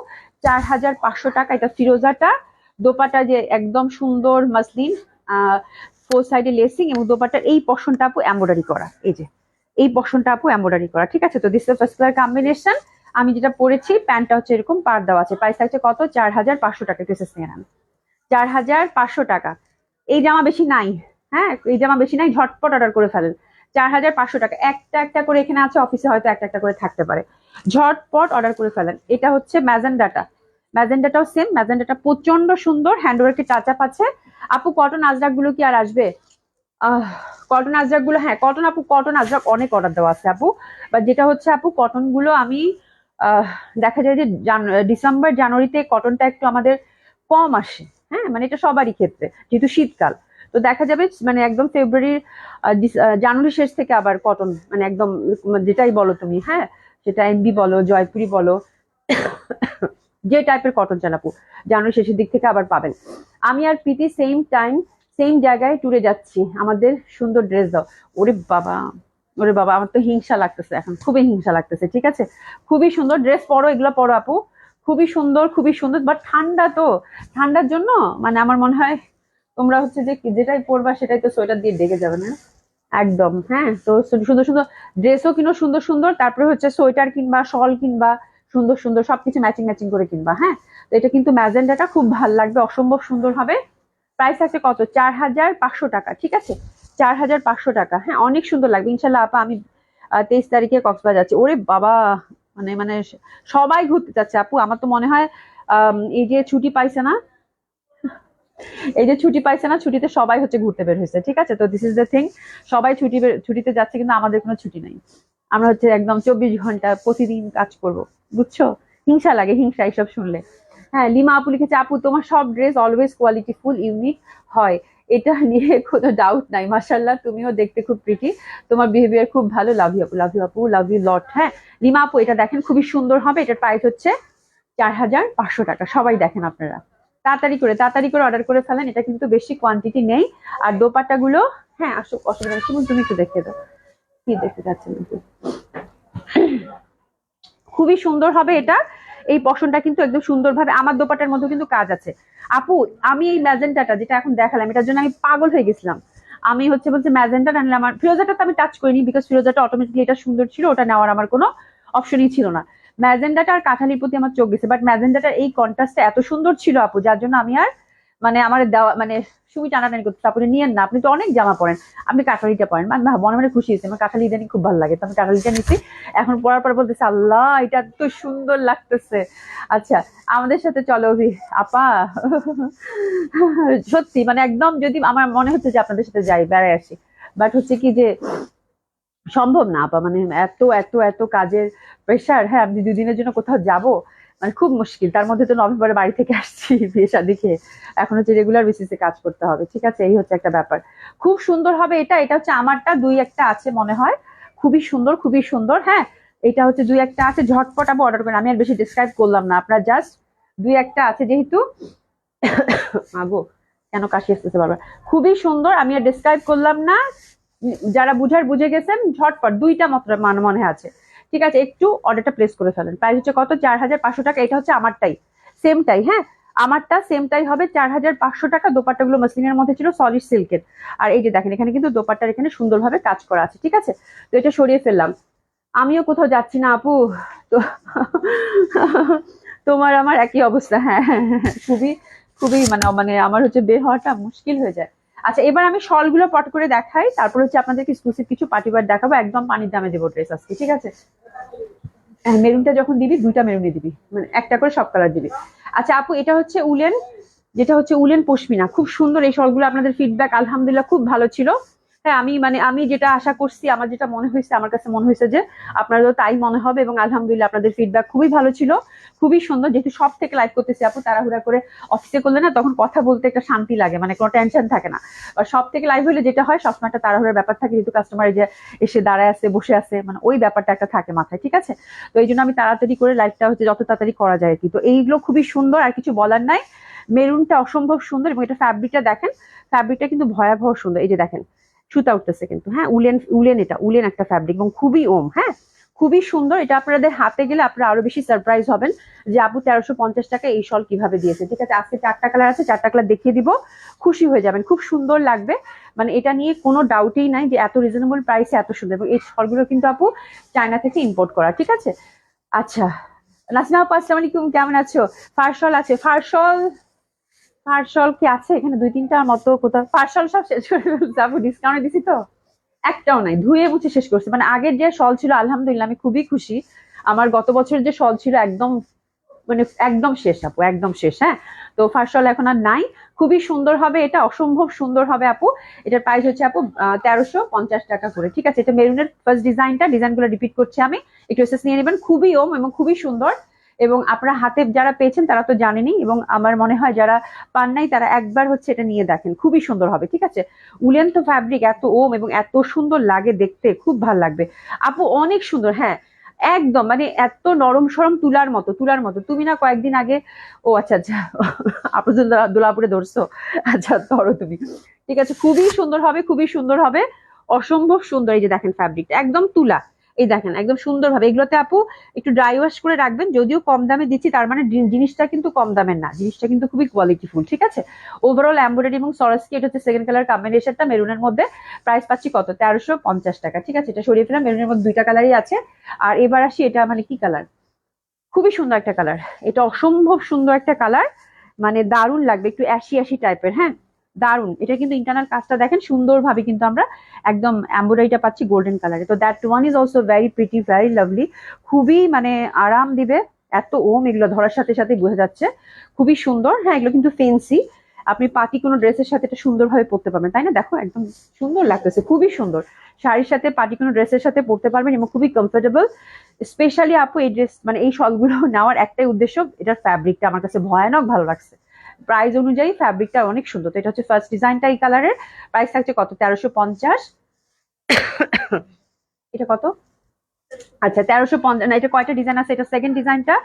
4500 টাকা। এটা ফিরোজাটা, দোপাটা যে একদম সুন্দর মাসলিন, ফোর সাইডে লেসিং, এবং দোপাটার এই পশনটা আপু এমব্রয়ডারি করা, এই যে এই পশনটা আপু এমব্রয়ডারি করা। ঠিক আছে, তো this is first colour combination. আমি যেটা পরেছি, প্যান্টটা হচ্ছে এরকম পার দেওয়া আছে, প্রাইস থাকছে কত, 4500 টাকা। ড্রেসেস নিয়ে নেন, 4500 টাকা। এই জামা বেশি নাই, হ্যাঁ এই জামা বেশি নাই, ঝটপট অর্ডার করে ফেলেন। 4500 টাকা, একটা একটা করে এখানে আছে, অফিসে হয়তো একটা একটা করে থাকতে পারে, ঝটপট অর্ডার করে ফেলেন। এটা হচ্ছে ম্যাজেন্ডাটা, ম্যাজেন্ডাটাও সেম, ম্যাজেন্ডাটা প্রচন্ড সুন্দর, হ্যান্ডওয়ার্কের টাচ আপ আছে। আপু কটন আজরাক গুলো কি আর আসবে? আহ কটন আজরাক গুলো, হ্যাঁ কটন আপু, কটন আজরাক অনেক অর্ডার দেওয়া আছে আপু। বাট যেটা হচ্ছে আপু, কটন গুলো আমি আহ দেখা যায় যে ডিসেম্বর জানুয়ারিতে কটনটা একটু আমাদের কম আসে। হ্যাঁ মানে এটা সবারই ক্ষেত্রে, যেহেতু শীতকাল। তো দেখা যাবে মানে একদম ফেব্রুয়ারির জানুয়ারি শেষ থেকে আবার কটন, মানে একদম যেটাই বলো তুমি, হ্যাঁ সেটা এমবি বলো, জয়পুরি বলো, যে টাইপের কটন চান আপু, জানুয়ারি শেষের দিক থেকে আবার পাবেন। আমি আর প্রীতি সেম টাইম সেম জায়গায় ট্যুরে যাচ্ছি, আমাদের সুন্দর ড্রেস দাও। ওরে বাবা, ওরে বাবা, আমার তো হিংসা লাগতেছে এখন, খুবই হিংসা লাগতেছে। ঠিক আছে, খুবই সুন্দর ড্রেস, পরো এগুলো পরো আপু, খুবই সুন্দর খুবই সুন্দর। বাট ঠান্ডা তো, ঠান্ডার জন্য মানে আমার মনে হয় তোমরা হচ্ছে যে যেটাই পরবা সেটাই তো সোয়েটার দিয়ে ঢেকে যাবে না একদম। হ্যাঁ তো সুন্দর সুন্দর ড্রেসও কিনো, সুন্দর সুন্দর, তারপরে হচ্ছে সোয়েটার কিনবা, শল কিনবা, সুন্দর সুন্দর সবকিছু ম্যাচিং ম্যাচিং করে কিনবা। হ্যাঁ তো এটা কিন্তু ম্যাজেন্ডাটা খুব ভালো লাগবে, অসম্ভব সুন্দর হবে। প্রাইস আছে কত, 4500 টাকা। ঠিক আছে, 4500 টাকা। হ্যাঁ অনেক সুন্দর লাগবে ইনশাল্লাহ আপা। আমি 23 তারিখে কক্সবাজার যাচ্ছি। ওরে বাবা, মানে মানে সবাই ঘুরতে যাচ্ছে আপু, আমার তো মনে হয় এই যে ছুটি পাইছে না, এই যে ছুটি পাইছে না, ছুটিতে সবাই হচ্ছে ঘুরতে বের হয়েছে। ঠিক আছে, তো দিস ইজ দ্য থিং, সবাই ছুটিতে যাচ্ছে, কিন্তু আমাদের কোনো ছুটি নাই। আমরা হচ্ছে একদম 24 ঘন্টা প্রতিদিন কাজ করব, বুঝছো? হিংসা লাগে, হিংসা এইসব শুনলে। হ্যাঁ লিমা আপু লিখেছে, আপু তোমার সব ড্রেস অলওয়েজ কোয়ালিটিফুল ইউনিক হয়, এটা নিয়ে কোনো ডাউট নাই। মাশাল্লাহ, তুমিও দেখতে খুব প্রিটি, তোমার বিহেভিয়ার খুব ভালো। লাভ ইউ আপু, লাভ ইউ আপু, লাভ ইউ লট। হ্যাঁ লিমা আপু, এটা দেখেন খুবই সুন্দর হবে, এটার প্রাইস হচ্ছে 4500 টাকা। সবাই দেখেন আপনারা, তাড়াতাড়ি করে অর্ডার করে ফেলেন, এটা কিন্তু বেশি কোয়ান্টিটি নেই। আর দোপাট্টা গুলো, হ্যাঁ আসো, অসুবিধা নেই। শিমুল, তুমি একটু দেখে দাও, কি দেখতে চাচ্ছেন নাকি? খুবই সুন্দর হবে এটা, এই পশনটা কিন্তু একদম সুন্দরভাবে, আমার দোপাটার মধ্যে কিন্তু কাজ আছে আপু। আমি এই ম্যাজেন্টাটা যেটা এখন দেখালাম, এটার জন্য আমি পাগল হয়ে গেছিলাম। আমি হচ্ছে বলছে ম্যাজেন্টা আনলে, আমার ফিরোজাটা তো আমি টাচ করিনি, বিকজ ফিরোজাটা অটোমেটিকলি এটা সুন্দর ছিল, ওটা নেওয়ার আমার কোনো অপশনই ছিল না। ম্যাজেন্ডাটা আর কাঠালির প্রতি আমার চোখ গেছে, বাট ম্যাজেন্ডাটার এই কন্ট্রাস্টটা এত সুন্দর ছিল আপু, যার জন্য আমি আর মানে আমার দেওয়া মানে সুমি টানাটানি করতে, আপনি নিয়েন না, আপনি তো অনেক জামা পরেন, আপনি কাঠালিটা পরেন। আমি মনে মনে খুশি হয়েছি, আমার কাঠালি ইদানিং খুব ভালো লাগে, তো আমি কাঠালিটা নিচ্ছি। এখন পরার পর বলতেছে, আল্লাহ এটা এত সুন্দর লাগতেছে। আচ্ছা, আমাদের সাথে চলো আপা। সত্যি মানে একদম, যদি আমার মনে হচ্ছে যে আপনাদের সাথে যাই, বেড়ায় আসি, বাট হচ্ছে কি যে সম্ভব না আপা, মানে এত এত এত কাজের প্রেশার। হ্যাঁ আমি 2 দিনের জন্য কোথাও যাব, মানে খুব মুশকিল। তার মধ্যে তো নভেম্বরে বাড়ি থেকে আসছি বিয়ে শাদী খেয়ে, এখন হচ্ছে রেগুলার বেসিসে কাজ করতে হবে। ঠিক আছে, এই হচ্ছে একটা ব্যাপার। খুব সুন্দর হবে এটা, এটা হচ্ছে আমারটা, 2-1টা আছে মনে হয়, খুবই সুন্দর খুবই সুন্দর। হ্যাঁ এটা হচ্ছে 2-1টা আছে, ঝটপট আপু অর্ডার করেন, আমি আর বেশি ডিসক্রাইব করলাম না, আপনার জাস্ট 2-1টা আছে যেহেতু। আগো, কেন কাশি আসতেছে বারবার। খুবই সুন্দর, আমি আর ডিসক্রাইব করলাম না, যারা বুঝার বুঝে গেছেন, ঝটপট 2টা মাত্র মনে আছে। ঠিক আছে, একটু অর্ডারটা প্লেস করে ফেলেন। প্রাইস হচ্ছে কত, 4500 টাকা। এটা হচ্ছে আমারটাই, সেমটাই। হ্যাঁ আমারটা সেমটাই হবে, 4500 টাকা। দোপাট্টাগুলো মসলিনের মধ্যে ছিল, সলিড সিল্কের। আর এই যে দেখেন, এখানে কিন্তু দোপাট্টার এখানে সুন্দরভাবে কাজ করা আছে। ঠিক আছে, তো এটা সরিয়ে ফেললাম। আমিও কোথাও যাচ্ছি না আপু, তো তোমার আমার একই অবস্থা। হ্যাঁ হ্যাঁ হ্যাঁ, খুবই খুবই মানে মানে আমার হচ্ছে বের হওয়াটা মুশকিল হয়ে যায়। আচ্ছা এবার আমি শলগুলো পট করে দেখাই, তারপর হচ্ছে আপনাদেরকে এক্সক্লুসিভ কিছু পার্টিবার দেখাবো, একদম পানির দামে দেবো ড্রেস আজকে। ঠিক আছে, মেরুনটা যখন দিবি 2টা মেরুনই দিবি, মানে একটা করে সব কালার দিবি। আচ্ছা আপু, এটা হচ্ছে উলেন, যেটা হচ্ছে উলেন পশমিনা, খুব সুন্দর এই শলগুলো। আপনাদের ফিডব্যাক আলহামদুলিল্লাহ খুব ভালো ছিল। হ্যাঁ আমি মানে আমি যেটা আশা করছি, আমার যেটা মনে হয়েছে, আমার কাছে মনে হয়েছে যে আপনাদেরও তাই মনে হবে, এবং আলহামদুলিল্লাহ আপনাদের ফিডব্যাক খুবই ভালো ছিল, খুবই সুন্দর। যেহেতু সব থেকে লাইভ করতেছি আপু, তাড়াহুড়া করে অফিসে করলে না, তখন কথা বলতে একটা শান্তি লাগে, মানে কোনো টেনশন থাকে না। আর সব থেকে লাইভ হলে যেটা হয়, সবসময় একটা তাড়াহুড়ার ব্যাপার থাকে, যেহেতু কাস্টমার যে এসে দাঁড়ায় আছে, বসে আছে, মানে ওই ব্যাপারটা একটা থাকে মাথায়। ঠিক আছে, তো এই জন্য আমি তাড়াতাড়ি করে লাইভটা হচ্ছে যত তাড়াতাড়ি করা যায় কি। তো এইগুলো খুবই সুন্দর, আর কিছু বলার নাই। মেরুনটা অসম্ভব সুন্দর, এবং এটা ফ্যাব্রিকটা দেখেন, ফ্যাব্রিকটা কিন্তু ভয়াবহ সুন্দর। এই যে দেখেন, সুতা উঠতেছে কিন্তু, হ্যাঁ উলেন, উলেন এটা উলেন একটা ফ্যাব্রিক, এবং খুবই ওম। হ্যাঁ খুবই সুন্দর, এটা আপনাদের হাতে গেলে আপনারা আরো বেশি সারপ্রাইজ হবেন যে আপু 1350 টাকা এই শল কিভাবে দিয়েছে। ঠিক আছে, আজকে 4টা কালার আছে, 4টা কালার দেখিয়ে দিব, খুশি হয়ে যাবেন, খুব সুন্দর লাগবে। মানে এটা নিয়ে কোনো ডাউটই নাই যে এত রিজনেবল প্রাইসে এত সুন্দর, এবং এই শলগুলো কিন্তু আপু চায়না থেকে ইম্পোর্ট করা। ঠিক আছে, আচ্ছা নাসিমা আপু আসসালামু আলাইকুম, কেমন আছো? ফারশল আছে, ফারশল, ফারশল কি আছে এখানে 2-3টার মতো, কোথাও ফারশল সব শেষ করে ফেলছে আপু, ডিসকাউন্টে দিছি তো একটাও নাই, ধুয়ে মুছে শেষ করছে। মানে আগের যে শল ছিল আলহামদুলিল্লাহ আমি খুবই খুশি, আমার গত বছরের যে শল ছিল একদম মানে একদম শেষ আপু, একদম শেষ। হ্যাঁ, তো ফার্স্ট অল এখন আর নাই। খুবই সুন্দর হবে এটা, অসম্ভব সুন্দর হবে আপু। এটার প্রাইস হচ্ছে আপু 1350 টাকা করে। ঠিক আছে, এটা মেরুনের ফার্স্ট ডিজাইনগুলো রিপিট করছি আমি, একটু এসেস নিয়ে নেবেন। খুবই ওম এবং খুবই সুন্দর, এবং আপনারা হাতে যারা পেয়েছেন তারা তো জানেনই, এবং আমার মনে হয় যারা পান নাই তারা একবার হচ্ছে এটা নিয়ে দেখেন, খুবই সুন্দর হবে। ঠিক আছে, উলেন তো ফ্যাব্রিক এত ওম এবং এত সুন্দর লাগে দেখতে, খুব ভালো লাগবে আপু, অনেক সুন্দর। হ্যাঁ, একদম মানে এত নরম সরম তুলার মতো, তুলার মতো। তুমি না কয়েকদিন আগে, ও আচ্ছা আচ্ছা, আপু দুলাপুরে ধরছো, আচ্ছা ধরো তুমি। ঠিক আছে, খুবই সুন্দর হবে, খুবই সুন্দর হবে, অসম্ভব সুন্দর। এই যে দেখেন ফ্যাব্রিকটা একদম তুলা, এই দেখেন একদম সুন্দর ভাবে। এগুলোতে আপু একটু ড্রাই ওয়াশ করে রাখবেন, যদিও কম দামে দিচ্ছি তার মানে জিনিসটা কিন্তু কম দামের না, জিনিসটা কিন্তু খুবই কোয়ালিটিফুল। ঠিক আছে, ওভারঅল এমব্রয়ডারি এবং সরাসরি, এটা হচ্ছে সেকেন্ড কালার কম্বিনেশনটা মেরুনের মধ্যে। প্রাইস পাচ্ছি কত, 1350 টাকা। ঠিক আছে, এটা সরিয়ে ফেলাম, মেরুনের মধ্যে দুইটা কালারই আছে। আর এবার আসি, এটা মানে কি কালার, খুবই সুন্দর একটা কালার, এটা অসম্ভব সুন্দর একটা কালার, মানে দারুণ লাগবে, একটু অ্যাশি অ্যাশি টাইপের। হ্যাঁ, দারুণ। এটা কিন্তু ইন্টারনাল কাজটা দেখেন সুন্দরভাবে, কিন্তু আমরা একদম এমব্রয়ডারিটা পাচ্ছি গোল্ডেন কালারে। তো that one is also very pretty, very lovely, খুবই মানে আরাম দিবে। এত ওম, এগুলো ধরার সাথে সাথে বোঝা যাচ্ছে, খুবই সুন্দর। হ্যাঁ, এগুলো কিন্তু ফেন্সি, আপনি পার্টি কোনো ড্রেসের সাথে এটা সুন্দরভাবে পরতে পারবেন, তাই না? দেখো একদম সুন্দর লাগতেছে, খুবই সুন্দর। শাড়ির সাথে, পার্টি কোনো ড্রেসের সাথে পরতে পারবেন এবং খুবই কমফোর্টেবল। স্পেশালি আপু এই ড্রেস মানে এই শলগুলো নেওয়ার একটাই উদ্দেশ্য, এটার ফ্যাব্রিকটা আমার কাছে ভয়ানক ভালো লাগছে। প্রাইস অনুযায়ী ফ্যাব্রিকটা অনেক সুন্দর। তো এটা হচ্ছে ফার্স্ট ডিজাইনটা এই কালারের, প্রাইস থাকছে কত, 1350। এটা কত, আচ্ছা 1350 না, এটা কয়টা ডিজাইন আছে, এটা সেকেন্ড ডিজাইনটা।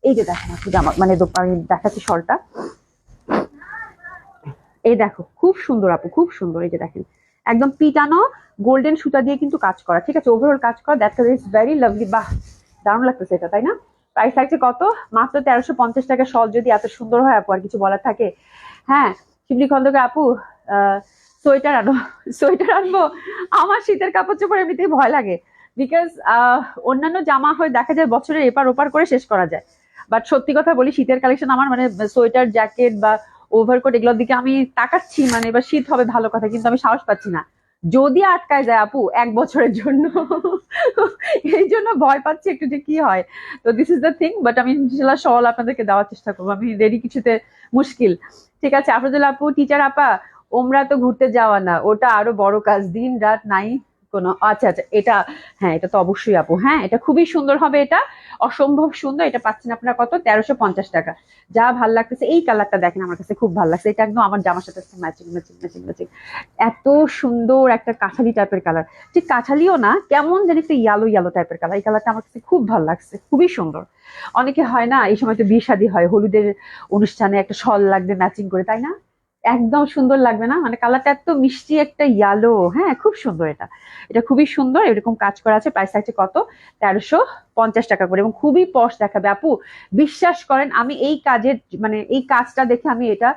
এই যে দেখেন আপু জামা মানে আমি দেখাচ্ছি শলটা, এই দেখো খুব সুন্দর আপু, খুব সুন্দর। এই যে দেখেন একদম পিটানো গোল্ডেন সুতা দিয়ে কিন্তু কাজ করা। ঠিক আছে, ওভারঅল কাজ করা, দ্যাট ইজ ভেরি লাভলি। বাহ, দারুণ লাগতেছে এটা, তাই না? প্রাইস থাকছে কত, মাত্র 1350 টাকা। শল যদি এত সুন্দর হয় আপু, আর কিছু বলার থাকে? হ্যাঁ, শিবলি খন্দকার আপু, সোয়েটার আনো, সোয়েটার আনবো। আমার শীতের কাপড় চোপড় এমনিতেই ভয় লাগে, বিকজ অন্যান্য জামা হয়ে দেখা যায় বছরের এপার ওপার করে শেষ করা যায়, বাট সত্যি কথা বলি শীতের কালেকশন আমার মানে সোয়েটার, জ্যাকেট বা ওভারকোট এগুলোর দিকে আমি তাকাচ্ছি, মানে এবার শীত হবে ভালো কথা, কিন্তু আমি সাহস পাচ্ছি না, যদি আটকায় যায় আপু 1 বছরের জন্য। এই জন্য ভয় পাচ্ছি একটু যে কি হয়। তো this is the thing, but আমি ইনশাল্লাহ শল আপনাদেরকে দেওয়ার চেষ্টা করবো, আমি রেডি কিছুতে মুশকিল। ঠিক আছে, আফরোজুল আপু, টিচার আপা, ওমরা তো ঘুরতে যাওয়া না, ওটা আরো বড় কাজ, দিন রাত নাই কোনো। আচ্ছা আচ্ছা, এটা হ্যাঁ, এটা তো অবশ্যই আপু, হ্যাঁ এটা খুবই সুন্দর হবে, এটা অসম্ভব সুন্দর। এটা পাচ্ছেন আপনারা কত, 1350 টাকা। যা ভাল লাগতেছে, এই কালারটা দেখেন আমার কাছে খুব ভালো লাগছে, এটা একদম আমার জামার সাথে ম্যাচিং ম্যাচিং ম্যাচিং ম্যাচিং। এত সুন্দর একটা কাঁঠালি টাইপের কালার, ঠিক কাঁঠালিও না, কেমন জানি একটা ইয়ালো ইয়ালো টাইপের কালার। এই কালারটা আমার কাছে খুব ভালো লাগছে, খুবই সুন্দর। অনেকে হয় না এই সময় তো বিয়ে শাদী হয়, হলুদের অনুষ্ঠানে একটা শল লাগবে ম্যাচিং করে, তাই না? একদম সুন্দর লাগবে না? মানে কালারটা এত মিষ্টি একটা ইয়ালো, হ্যাঁ খুব সুন্দর এটা। এটা খুবই সুন্দর, এরকম কাজ করা আছে। প্রাইস থাকছে কত, 1350 টাকা করে, এবং খুবই পশ দেখাবে আপু। বিশ্বাস করেন, আমি এই কাজের মানে এই কাজটা দেখে আমি এটা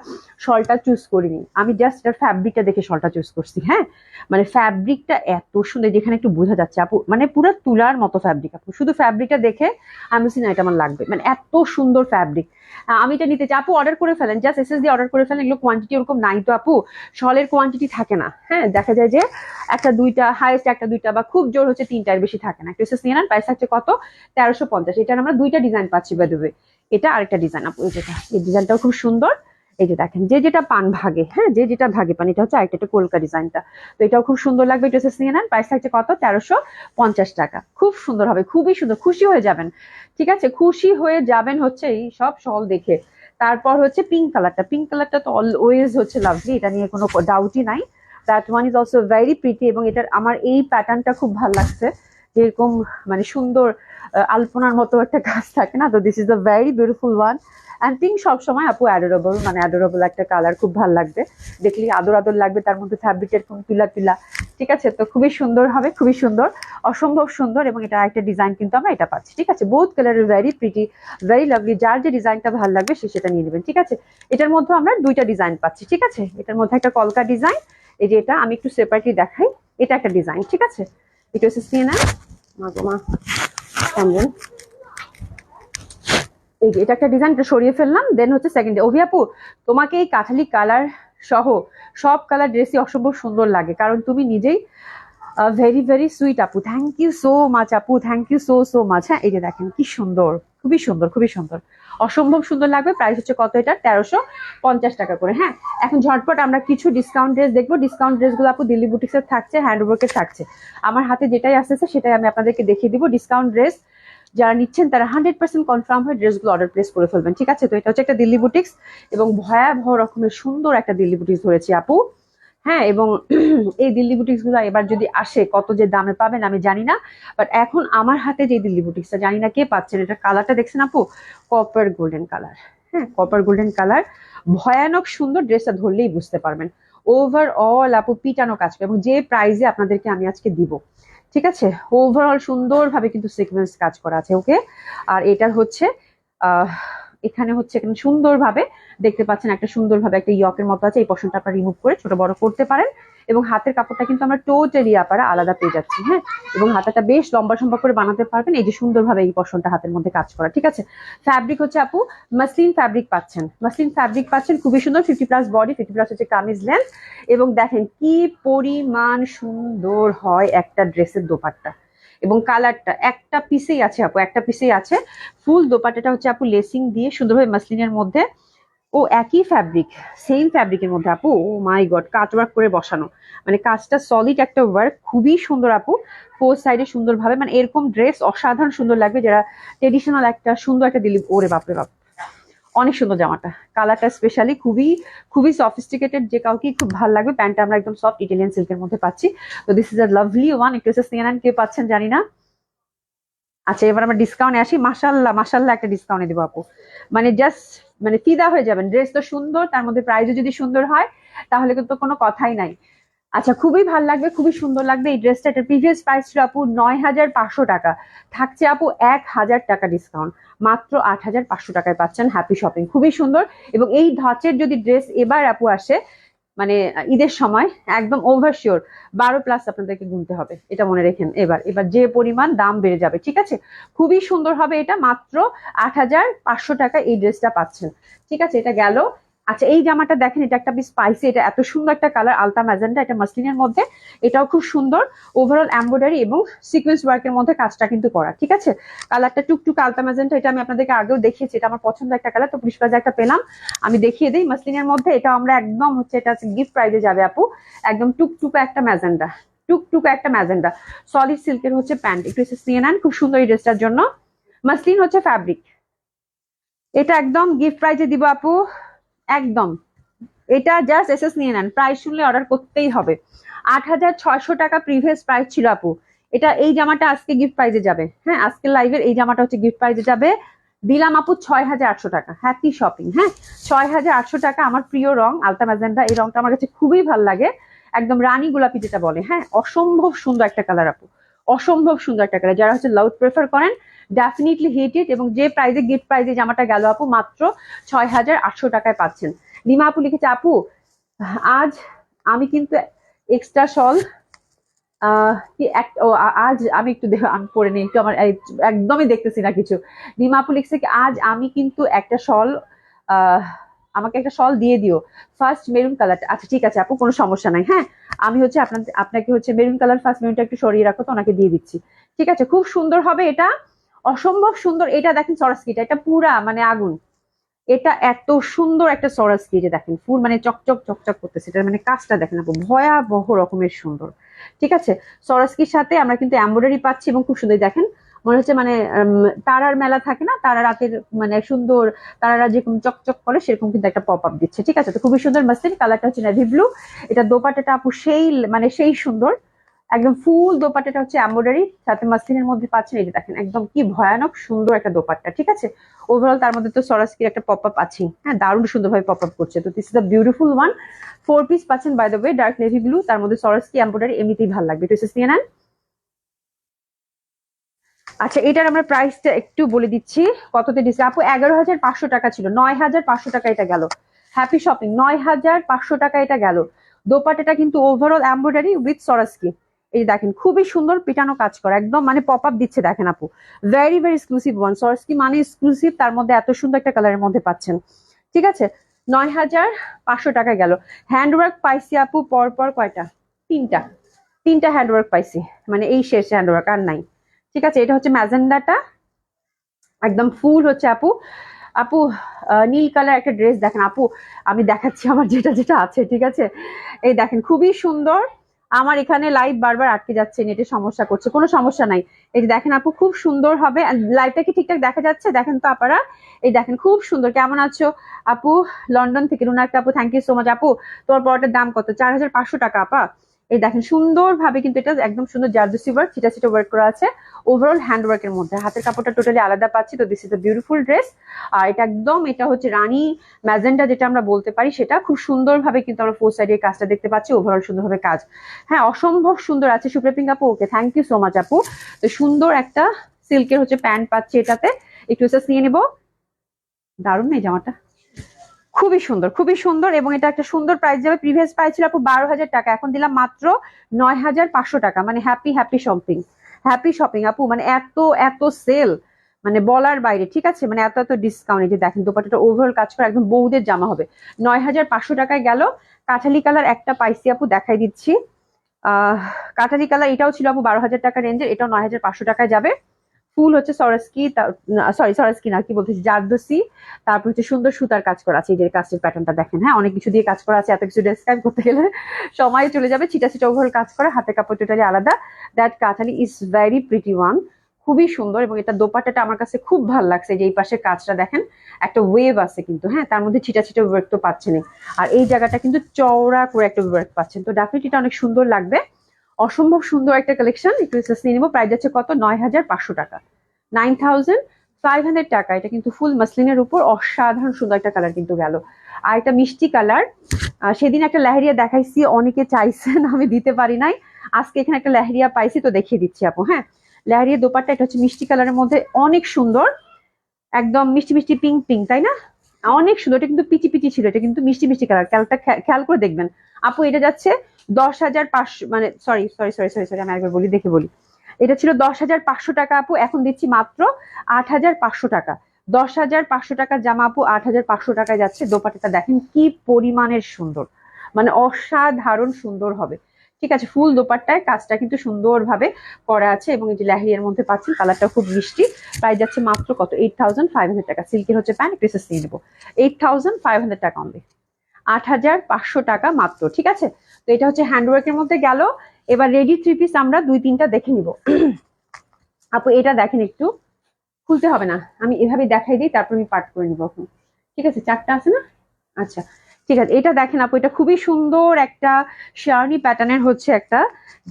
শলটা চুজ করিনি, আমি জাস্ট এটার ফ্যাব্রিকটা দেখে শলটা চুজ করছি। হ্যাঁ, মানে ফ্যাব্রিকটা এত সুন্দর, যেখানে একটু বোঝা যাচ্ছে আপু, মানে পুরো তুলার মতো ফ্যাব্রিক আপু। শুধু ফ্যাব্রিকটা দেখে আমি বলছি না এটা আমার লাগবে, মানে এত সুন্দর ফ্যাব্রিক। আমি এটা নিতে চাই আপু, অর্ডার করে ফেলেন, জাস্ট এসএস দিয়ে অর্ডার করে ফেলেন। এগুলো কোয়ান্টিটি ওরকম নাই তো আপু, শলের কোয়ান্টিটি থাকে না। হ্যাঁ, দেখা যায় যে একটা দুইটা, হাইস্ট একটা দুইটা, বা খুব জোর হচ্ছে তিনটার বেশি থাকে না। একটু এসএস নিয়ে নেন, প্রাইস থাকছে কত, 1350। এটার আমরা দুইটা ডিজাইন পাচ্ছি বাই দ্য ওয়ে। এটা আরেকটা ডিজাইন আপু, এই যেটা, এই ডিজাইনটাও খুব সুন্দর। এই যে দেখেন, যে যেটা পান ভাগে, হ্যাঁ যে যেটা ভাগে পান, এটা হচ্ছে আরেকটা কলকা ডিজাইনটা। তো এটাও খুব সুন্দর লাগবে, একটু এসএস নিয়ে নেন, প্রাইস থাকছে কত, 1350 টাকা। খুব সুন্দর হবে, খুবই সুন্দর, খুশি হয়ে যাবেন। ঠিক আছে, খুশি হয়ে যাবেন হচ্ছে এই সব শল দেখে। তারপর হচ্ছে পিঙ্ক কালারটা, পিঙ্ক কালারটা তো অলওয়েজ হচ্ছে লাভলি, এটা নিয়ে কোনো ডাউটই নাই। That one is also very pretty, এবং এটার আমার এই প্যাটার্নটা খুব ভালো লাগছে, যেরকম মানে সুন্দর আলপনার মতো একটা কাজ থাকে না, তো this is a very beautiful one. And pink সবসময় আপু অ্যাডোরেবল, মানে অ্যাডোরেবল একটা কালার, খুব ভালো লাগবে দেখলে, আদর আদর লাগবে, তার মধ্যে ফ্যাব্রিকটা এরকম তুলা তুলা। ঠিক আছে, তো খুবই সুন্দর হবে, খুবই সুন্দর, অসম্ভব সুন্দর। এবং এটা একটা ডিজাইন কিন্তু আমরা এটা পাচ্ছি। ঠিক আছে, বোথ কালারের ভেরি প্রিটি, ভেরি লাভলি, যার যে ডিজাইনটা ভালো লাগবে সে সেটা নিয়ে নেবেন। ঠিক আছে, এটার মধ্যে আমরা দুইটা ডিজাইন পাচ্ছি। ঠিক আছে, এটার মধ্যে একটা কলকা ডিজাইন, এই যে এটা আমি একটু সেপারেটলি দেখাই, এটা একটা ডিজাইন। ঠিক আছে, একটু এসএস নিয়ে নেন, মা কেমন, এই যে এটা একটা ডিজাইন, এটা সরিয়ে ফেললাম। দেন হচ্ছে সেকেন্ড, অভি আপু তোমাকে এই কাঠালি কালার সহ সব কালার ড্রেসই অসম্ভব সুন্দর লাগে, কারণ তুমি নিজেই ভেরি ভেরি সুইট আপু। থ্যাংক ইউ সো মাচ আপু, thank you so so much. হ্যাঁ, এই যে দেখেন কি সুন্দর, খুবই সুন্দর, খুবই সুন্দর, অসম্ভব সুন্দর লাগবে। প্রাইস হচ্ছে কত, এটা 1350 টাকা করে। হ্যাঁ, এখন ঝটপট আমরা কিছু ডিসকাউন্ট ড্রেস দেখবো। ডিসকাউন্ট ড্রেসগুলো আপু দিল্লি বুটিক্সের থাকছে, হ্যান্ডওয়ার্কের থাকছে। আমার হাতে যেটাই আসতেছে সেটাই আমি আপনাদেরকে দেখিয়ে দিব। ডিসকাউন্ট ড্রেস যারা নিচ্ছেন তারা 100% কনফার্ম হয়ে ড্রেসগুলো অর্ডার প্লেস করে ফেলবেন, ঠিক আছে? তো এটা হচ্ছে একটা দিল্লি বুটিক্স এবং ভয়াবহ রকমের সুন্দর একটা দিল্লি বুটিক্স ধরেছি আপু। হ্যাঁ, এবং এই দিল্লি বুটিক্স গুলো এবার যদি আসে কত যে দামে পাবেন আমি জানি না, বাট এখন আমার হাতে যে দিল্লি বুটিক্সটা, জানি না কে পাচ্ছেন, এটা কালারটা দেখছেন আপু, কপার গোল্ডেন কালার। হ্যাঁ, কপার গোল্ডেন কালার, ভয়ানক সুন্দর। ড্রেসটা ধরলেই বুঝতে পারবেন। ওভারঅল আপু পিটানো কাজ এবং যে প্রাইজে আপনাদেরকে আমি আজকে দিব, ঠিক আছে? ওভারঅল সুন্দরভাবে কিন্তু সিকোয়েন্স কাজ করা আছে, ওকে? আর এটার হচ্ছে আহ এখানে হচ্ছে এখানে সুন্দরভাবে দেখতে পাচ্ছেন একটা সুন্দরভাবে একটা ইয়কের মতো আছে। এই পশনটা আপনারা রিমুভ করে ছোট বড় করতে পারেন এবং হাতের কাপড়টা কিন্তু আমরা টোটালি আপারা আলাদা পেয়ে যাচ্ছি। হ্যাঁ, এবং হাতাটা বেশ লম্বা সম্বা করে বানাতে পারবেন। এই যে সুন্দরভাবে এই পশনটা হাতের মধ্যে কাজ করা, ঠিক আছে? ফ্যাব্রিক হচ্ছে আপু মাসলিন ফ্যাব্রিক পাচ্ছেন, মাসলিন ফ্যাব্রিক পাচ্ছেন, খুবই সুন্দর। 50+ বডি, 50+ হচ্ছে কামিজ লেন্থ। এবং দেখেন কি পরিমাণ সুন্দর হয় একটা ড্রেসের দোপাট্টা এবং কালারটা একটা পিসেই আছে আপু, একটা পিসেই আছে। ফুল দোপাট্টাটা হচ্ছে আপু লেসিং দিয়ে সুন্দরভাবে মাসলিনের মধ্যে, ও একই ফ্যাব্রিক, সেম ফ্যাব্রিকের মধ্যে আপু। ও মাই গড, কাজ ওয়ার্ক করে বসানো, মানে কাজটা সলিড একটা ওয়ার্ক, খুবই সুন্দর আপু। ফোর সাইডে সুন্দরভাবে, মানে এরকম ড্রেস অসাধারণ সুন্দর লাগবে যারা ট্রেডিশনাল একটা সুন্দর একটা দিলি। ওরে বাপরে বাপ, অনেক সুন্দর জামাটা, কালারটা স্পেশালি খুবই খুবই সফিস্টিকেটেড, যে কাউকে খুব ভালো লাগবে। প্যান্টটা আমরা একদম সফট ইটালিয়ান সিল্কের মধ্যে পাচ্ছি। তো this is a lovely one. একটু সিএনএন কে পাচ্ছেন জানি না। আচ্ছা, এবার আমরা ডিসকাউন্টে আসি। মাশাল্লাহ মাশাল্লাহ একটা ডিসকাউন্টে দেবো আপু, মানে জাস্ট মানে ফিদা হয়ে যাবেন। ড্রেস তো সুন্দর, তার মধ্যে প্রাইসও যদি সুন্দর হয় তাহলে কিন্তু কোনো কথাই নাই। আচ্ছা, খুবই ভালো লাগবে, খুবই সুন্দর লাগবে এই ড্রেসটা। এটার প্রিভিয়াস প্রাইস ছিল আপু 9500 টাকা, থাকছে আপু 1000 টাকা ডিসকাউন্ট, মাত্র 8500 টাকায় পাচ্ছেন। হ্যাপি শপিং, খুবই সুন্দর। এবং এই ধাঁচের যদি ড্রেস এবার আপু আসে মানে ঈদের সময়, একদম ওভার শিওর 12+ আপনাদেরকে গুনতে হবে, এটা মনে রেখেন। এবার এবার যে পরিমাণ দাম বেড়ে যাবে, ঠিক আছে? খুবই সুন্দর হবে এটা, মাত্র 8500 টাকা এই ড্রেসটা পাচ্ছেন, ঠিক আছে? এটা গেল। আচ্ছা, এই জামাটা দেখেন, এটা একটা বেশ স্পাইসি, এটা এত সুন্দর একটা কালার, আলতা ম্যাজেন্টা, এটা মাসলিনের মধ্যে। এটাও খুব সুন্দর, ওভারঅল এমব্রয়ডারি এবং সিকোয়েন্স ওয়ার্কের মধ্যে কাজটা কিন্তু করা, ঠিক আছে? কালারটা টুকটুক আলতা ম্যাজেন্টা, এটা আমি আপনাদেরকে আগেও দেখিয়েছি, এটা আমার পছন্দ একটা কালার। তো পুলিশ প্লাজা একটা পেলাম, আমি দেখিয়ে দিই মাসলিনের মধ্যে। এটা আমরা একদম হচ্ছে, এটা গিফট প্রাইজে যাবে আপু। একদম টুকটুকা একটা ম্যাজেন্ডা, টুকটুকা একটা ম্যাজেন্ডা, সলিড সিল্কের হচ্ছে প্যান্ট। একটু নিয়ে নেন, খুব সুন্দর এই ড্রেসটার জন্য। মাসলিন হচ্ছে ফ্যাব্রিক, এটা একদম গিফট প্রাইজে দিব আপু, একদম। এটা জাস্ট এসএস নিয়ে নেন, প্রাইস শুনলে অর্ডার করতেই হবে। 8600 টাকা প্রিভিয়াস প্রাইস ছিল আপু। এটা এই জামাটা আজকে গিফট প্রাইজে যাবে। হ্যাঁ, আজকের লাইভের এই জামাটা হচ্ছে গিফট প্রাইজে যাবে, দিলাম আপু 6800 টাকা। Happy shopping. হ্যাঁ, 6800 টাকা। আমার প্রিয় রং আলতা ম্যাজেন্ডা, এই রংটা আমার কাছে খুবই ভালো লাগে, একদম রানী গোলাপি যেটা বলে। হ্যাঁ, অসম্ভব সুন্দর একটা কালার আপু, অসম্ভব সুন্দর একটা কালার। যারা হচ্ছে লাউড প্রেফার করেন ডেফিনেটলি হিট ইট। এবং যে প্রাইজে গিফট প্রাইজে জামাটা গেল আপু, মাত্র 6800 টাকায় পাচ্ছেন। লিমা আপু লিখেছে, আপু আজ আমি কিন্তু এক্সট্রা শল আজ আমি একটু আমি পরে নিই একটু, আমার একদমই দেখতেছি না কিছু। লিমা আপু লিখছে কি, আজ আমি কিন্তু একটা শল, আমাকে একটা শল দিয়ে দিও, ফার্স্ট মেরুন কালারটা। আচ্ছা ঠিক আছে আপু, কোনো সমস্যা নাই। হ্যাঁ, আমি হচ্ছে আপনাকে হচ্ছে মেরুন কালার, ফার্স্ট মেরুনটা একটু সরিয়ে রাখো তো, ওনাকে দিয়ে দিচ্ছি, ঠিক আছে? খুব সুন্দর হবে এটা, অসম্ভব সুন্দর। এটা দেখেন সরাসকিটা, এটা পুরা মানে আগুন। এটা এত সুন্দর একটা সরাসকি, যে দেখেন ফুল মানে চকচক চকচক করতেছে, এটা মানে কাজটা দেখেন আপু, ভয়াবহ রকমের সুন্দর, ঠিক আছে? সরাসকির সাথে আমরা কিন্তু এমব্রয়ডারি পাচ্ছি এবং খুব সুন্দর দেখেন, মনে হচ্ছে মানে তারার মেলা থাকে না, তারা রাতের মানে সুন্দর, তারারা যেরকম চকচক করে সেরকম কিন্তু একটা পপ আপ দিচ্ছে, ঠিক আছে? তো খুবই সুন্দর মাসলিন, কালারটা হচ্ছে নেভি ব্লু। এটা দোপাট্টাটা আপু সেই মানে সেই সুন্দর, একদম ফুল দোপাট্টাটা হচ্ছে এমব্রয়ডারি, সাথে মাসলিনের মধ্যে পাচ্ছেন। এই যে দেখেন একদম কি ভয়ানক সুন্দর একটা দোপাট্টা, ঠিক আছে? ওভারঅল তার মধ্যে তো সরাসকির একটা পপ আপ আছে। হ্যাঁ, দারুণ সুন্দরভাবে পপ আপ করছে। তো this is the beautiful one. 4 piece পাচ্ছেন by the way, dark navy blue, তার মধ্যে সরাসকি এমব্রয়ডারি, এমনিতেই ভালো লাগবে। একটু নিয়ে নেন। আচ্ছা, এটার আমরা প্রাইসটা একটু বলে দিচ্ছি কততে দিচ্ছি আপু। 11500 টাকা ছিল, 9500 টাকা এটা গেল। হ্যাপি শপিং, 9500 টাকা এটা গেল। দোপাট্টাটা কিন্তু ওভারঅল এমব্রয়ডারি উইথ সরাসকি। এই দেখেন খুবই সুন্দর পিটানো কাজ করা, একদম মানে পপ আপ দিচ্ছে দেখেন আপু। ভেরি ভেরি এক্সক্লুসিভ ওয়ান, সরাসকি মানে এক্সক্লুসিভ, তার মধ্যে এত সুন্দর একটা কালারের মধ্যে পাচ্ছেন, ঠিক আছে? 9500 টাকা গেল। হ্যান্ডওয়ার্ক পাইছি আপু পর পর কয়টা, তিনটা, তিনটা হ্যান্ডওয়ার্ক পাইছি, মানে এই শেষ হ্যান্ডওয়ার্ক আর নাই, ঠিক আছে? এটা হচ্ছে ম্যাজেন্ডাটা, একদম ফুল হচ্ছে আপু আপু নীল কালার একটা ড্রেস দেখেন আপু, আমি দেখাচ্ছি আমার যেটা যেটা আছে, ঠিক আছে? এই দেখেন খুবই সুন্দর। আমার এখানে লাইভ বারবার আটকে যাচ্ছে, নেটে সমস্যা করছে, কোনো সমস্যা নাই। এই যে দেখেন আপু, খুব সুন্দর হবে। লাইভটা কি ঠিকঠাক দেখা যাচ্ছে? দেখেন তো আপনারা। এই দেখেন খুব সুন্দর। কেমন আছো আপু? লন্ডন থেকে রুনা একটা আপু, থ্যাংক ইউ সো মাচ আপু। তোমার পরোটার দাম কত? 4,500 টাকা আপা। এই দেখেন সুন্দর ভাবে কিন্তু এটা একদম সুন্দর জারদুসি ওয়ার্ক, ছিটা ছিটা ওয়ার্ক করা আছে। ওভারঅল হ্যান্ড ওয়ার্কের মধ্যে হাতের কাপড়টা টোটালি আলাদা পাচ্ছি। তো this is a beautiful dress. আর এটা একদম, এটা হচ্ছে রানী ম্যাজেন্ডা যেটা আমরা বলতে পারি, সেটা খুব সুন্দরভাবে কিন্তু আমরা ফোর সাইডের কাজটা দেখতে পাচ্ছি। ওভারঅল সুন্দরভাবে কাজ, হ্যাঁ অসম্ভব সুন্দর আছে। সুপ্রিয়া আপু, okay thank you so much আপু। তো সুন্দর একটা সিল্কের হচ্ছে প্যান্ট পাচ্ছি এটাতে, একটু জাস্ট নিয়ে নেবো। দারুণ নেই জামাটা, খুবই সুন্দর, খুবই সুন্দর। এবং এটা একটা সুন্দর প্রাইস যাবে। প্রিভিয়াস প্রাইস ছিল আপু 12,000 টাকা, এখন দিলাম মাত্র 9,500 টাকা। মানে happy happy shopping, happy shopping আপু। মানে এত এত সেল, মানে বলার বাইরে, ঠিক আছে? মানে এত এত ডিসকাউন্ট। এই যে দেখেন দোপাট্টাটা ওভারঅল কাজ করে, একদম বউদের জামা হবে। 9,500 টাকায় গেল। কাঠালি কালার একটা পাইছি আপু, দেখাই দিচ্ছি। কাঠালি কালার এটাও ছিল আপু 12,000 টাকা রেঞ্জের, এটাও 9,500 টাকায় যাবে। ফুল হচ্ছে সরস্কি, সরি সরস্কি না, কি বলতেছি, জারদোসি। তারপর হচ্ছে সুন্দর সুতার কাজ করা আছে। এই যে কাজের প্যাটার্নটা দেখেন, হ্যাঁ অনেক কিছু দিয়ে কাজ করা আছে। এত কিছু ডেসক্রাইব করতে গেলে সময় চলে যাবে। ছিটা ছিটা ওভারঅল কাজ করা, হাতে কাপড় টোটালি আলাদা। দ্যাট কাঠালি ইজ ভেরি প্রিটি ওয়ান, খুবই সুন্দর। এবং এটা দোপাট্টাটা আমার কাছে খুব ভালো লাগছে। যে এই পাশের কাজটা দেখেন, একটা ওয়েভ আছে কিন্তু, হ্যাঁ তার মধ্যে ছিটা ছিটা ওয়ার্ক তো পাচ্ছেন। আর এই জায়গাটা কিন্তু চওড়া করে একটা ওয়ার্ক পাচ্ছেন। তো ডেফিনেটলি এটা অনেক সুন্দর লাগবে। অসম্ভব সুন্দর একটা কালেকশন। একটু নিয়ে নিবো। প্রাইস যাচ্ছে কত? 9,500 টাকা, 9,500 টাকা। এটা কিন্তু ফুল মাসলিনের উপর অসাধারণ সুন্দর একটা কালার কিন্তু গেল। আর একটা মিষ্টি কালার, সেদিন একটা লেহেরিয়া দেখাইছি, অনেকে চাইছেন, আমি দিতে পারি নাই। আজকে এখানে একটা লেহেরিয়া পাইছি, তো দেখিয়ে দিচ্ছি আপু। হ্যাঁ লেহেরিয়া দোপাট্টা, এটা হচ্ছে মিষ্টি কালারের মধ্যে, অনেক সুন্দর, একদম মিষ্টি মিষ্টি পিঙ্ক পিঙ্ক, তাই না? অনেক সুন্দর। এটা কিন্তু পিচি পিচি ছিল, এটা কিন্তু মিষ্টি মিষ্টি কালার। খেয়ালটা খেয়াল করে দেখবেন আপু। এটা যাচ্ছে 10,500, মানে sorry sorry sorry sorry sorry, আমি একবার বলি, দেখে বলি। এটা ছিল 10,500 টাকা আপু, এখন দিচ্ছি মাত্র 8,500 টাকা। 10,500 টাকার জামা আপু 8,500 টাকায় যাচ্ছে। দোপাট্টাটা দেখেন কি পরিমাণের সুন্দর, মানে অসাধারণ সুন্দর হবে। ঠিক আছে, ফুল দোপাট্টায় কাজটা কিন্তু সুন্দরভাবে করা আছে। এবং এই যে লেহেরিয়ার মধ্যে পাচ্ছেন, কালারটা খুব মিষ্টি। প্রাইস যাচ্ছে মাত্র কত? 8,500 টাকা। সিল্কের হচ্ছে প্যান্ট, ড্রেসেস নিয়ে নেবো 8,500 টাকা অনলি, 8,500 টাকা মাত্র। ঠিক আছে, তো এটা হচ্ছে হ্যান্ডওয়ার্কের মধ্যে গেল। এবার রেডি থ্রি পিস আমরা দুই তিনটা দেখে নিব। আপু এটা দেখেন, একটু খুলতে হবে না, আমি এভাবে দেখাই দিই, তারপর আমি পার্ট করে নিবো এখন। ঠিক আছে, চারটা আছে না? আচ্ছা ঠিক আছে। এটা দেখেন আপু, এটা খুবই সুন্দর একটা শেরওয়ানি প্যাটার্নের হচ্ছে একটা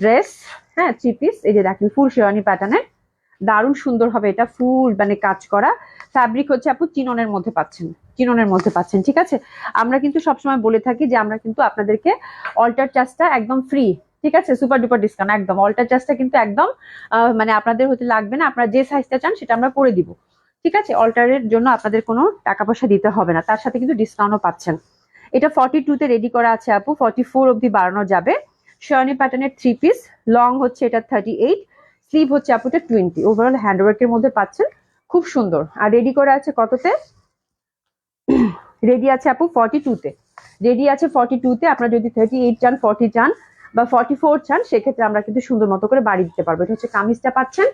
ড্রেস, হ্যাঁ থ্রি পিস। এই যে দেখেন ফুল শেরওয়ানি প্যাটার্নের, দারুণ সুন্দর হবে। এটা ফুল মানে কাজ করা। ফ্যাব্রিক হচ্ছে আপু চিননের মধ্যে পাচ্ছেন, চিননের মধ্যে পাচ্ছেন। ঠিক আছে, আমরা কিন্তু সবসময় বলে থাকি যে আমরা কিন্তু আপনাদেরকে অল্টার চার্জটা একদম ফ্রি, ঠিক আছে, সুপার ডুপার ডিসকাউন্ট একদম। অল্টার চার্জটা কিন্তু একদম মানে আপনাদের হতে লাগবে না। আপনারা যে সাইজটা চান সেটা আমরা করে দিব। ঠিক আছে, অল্টারের জন্য আপনাদের কোনো টাকা পয়সা দিতে হবে না, তার সাথে কিন্তু ডিসকাউন্টও পাচ্ছেন। এটা 42 তে রেডি করা আছে আপু, 44 অব্দি বাড়ানো যাবে। শেরওয়ানি প্যাটার্নের থ্রি পিস, লং হচ্ছে এটা 38, স্লিভ হচ্ছে আপু এটা 20। ওভারঅল হ্যান্ডওয়ার্কের মধ্যে পাচ্ছেন, খুব সুন্দর। আর রেডি করা আছে কততে? রেডি আছে আপু 42 তে, রেডি আছে 42 তে। আপনারা যদি 38 চান, 40 চান বা 44 চান, সেক্ষেত্রে আমরা কিন্তু সুন্দর মতো করে বাড়ি দিতে পারবো। এটা হচ্ছে কামিজটা পাচ্ছেন,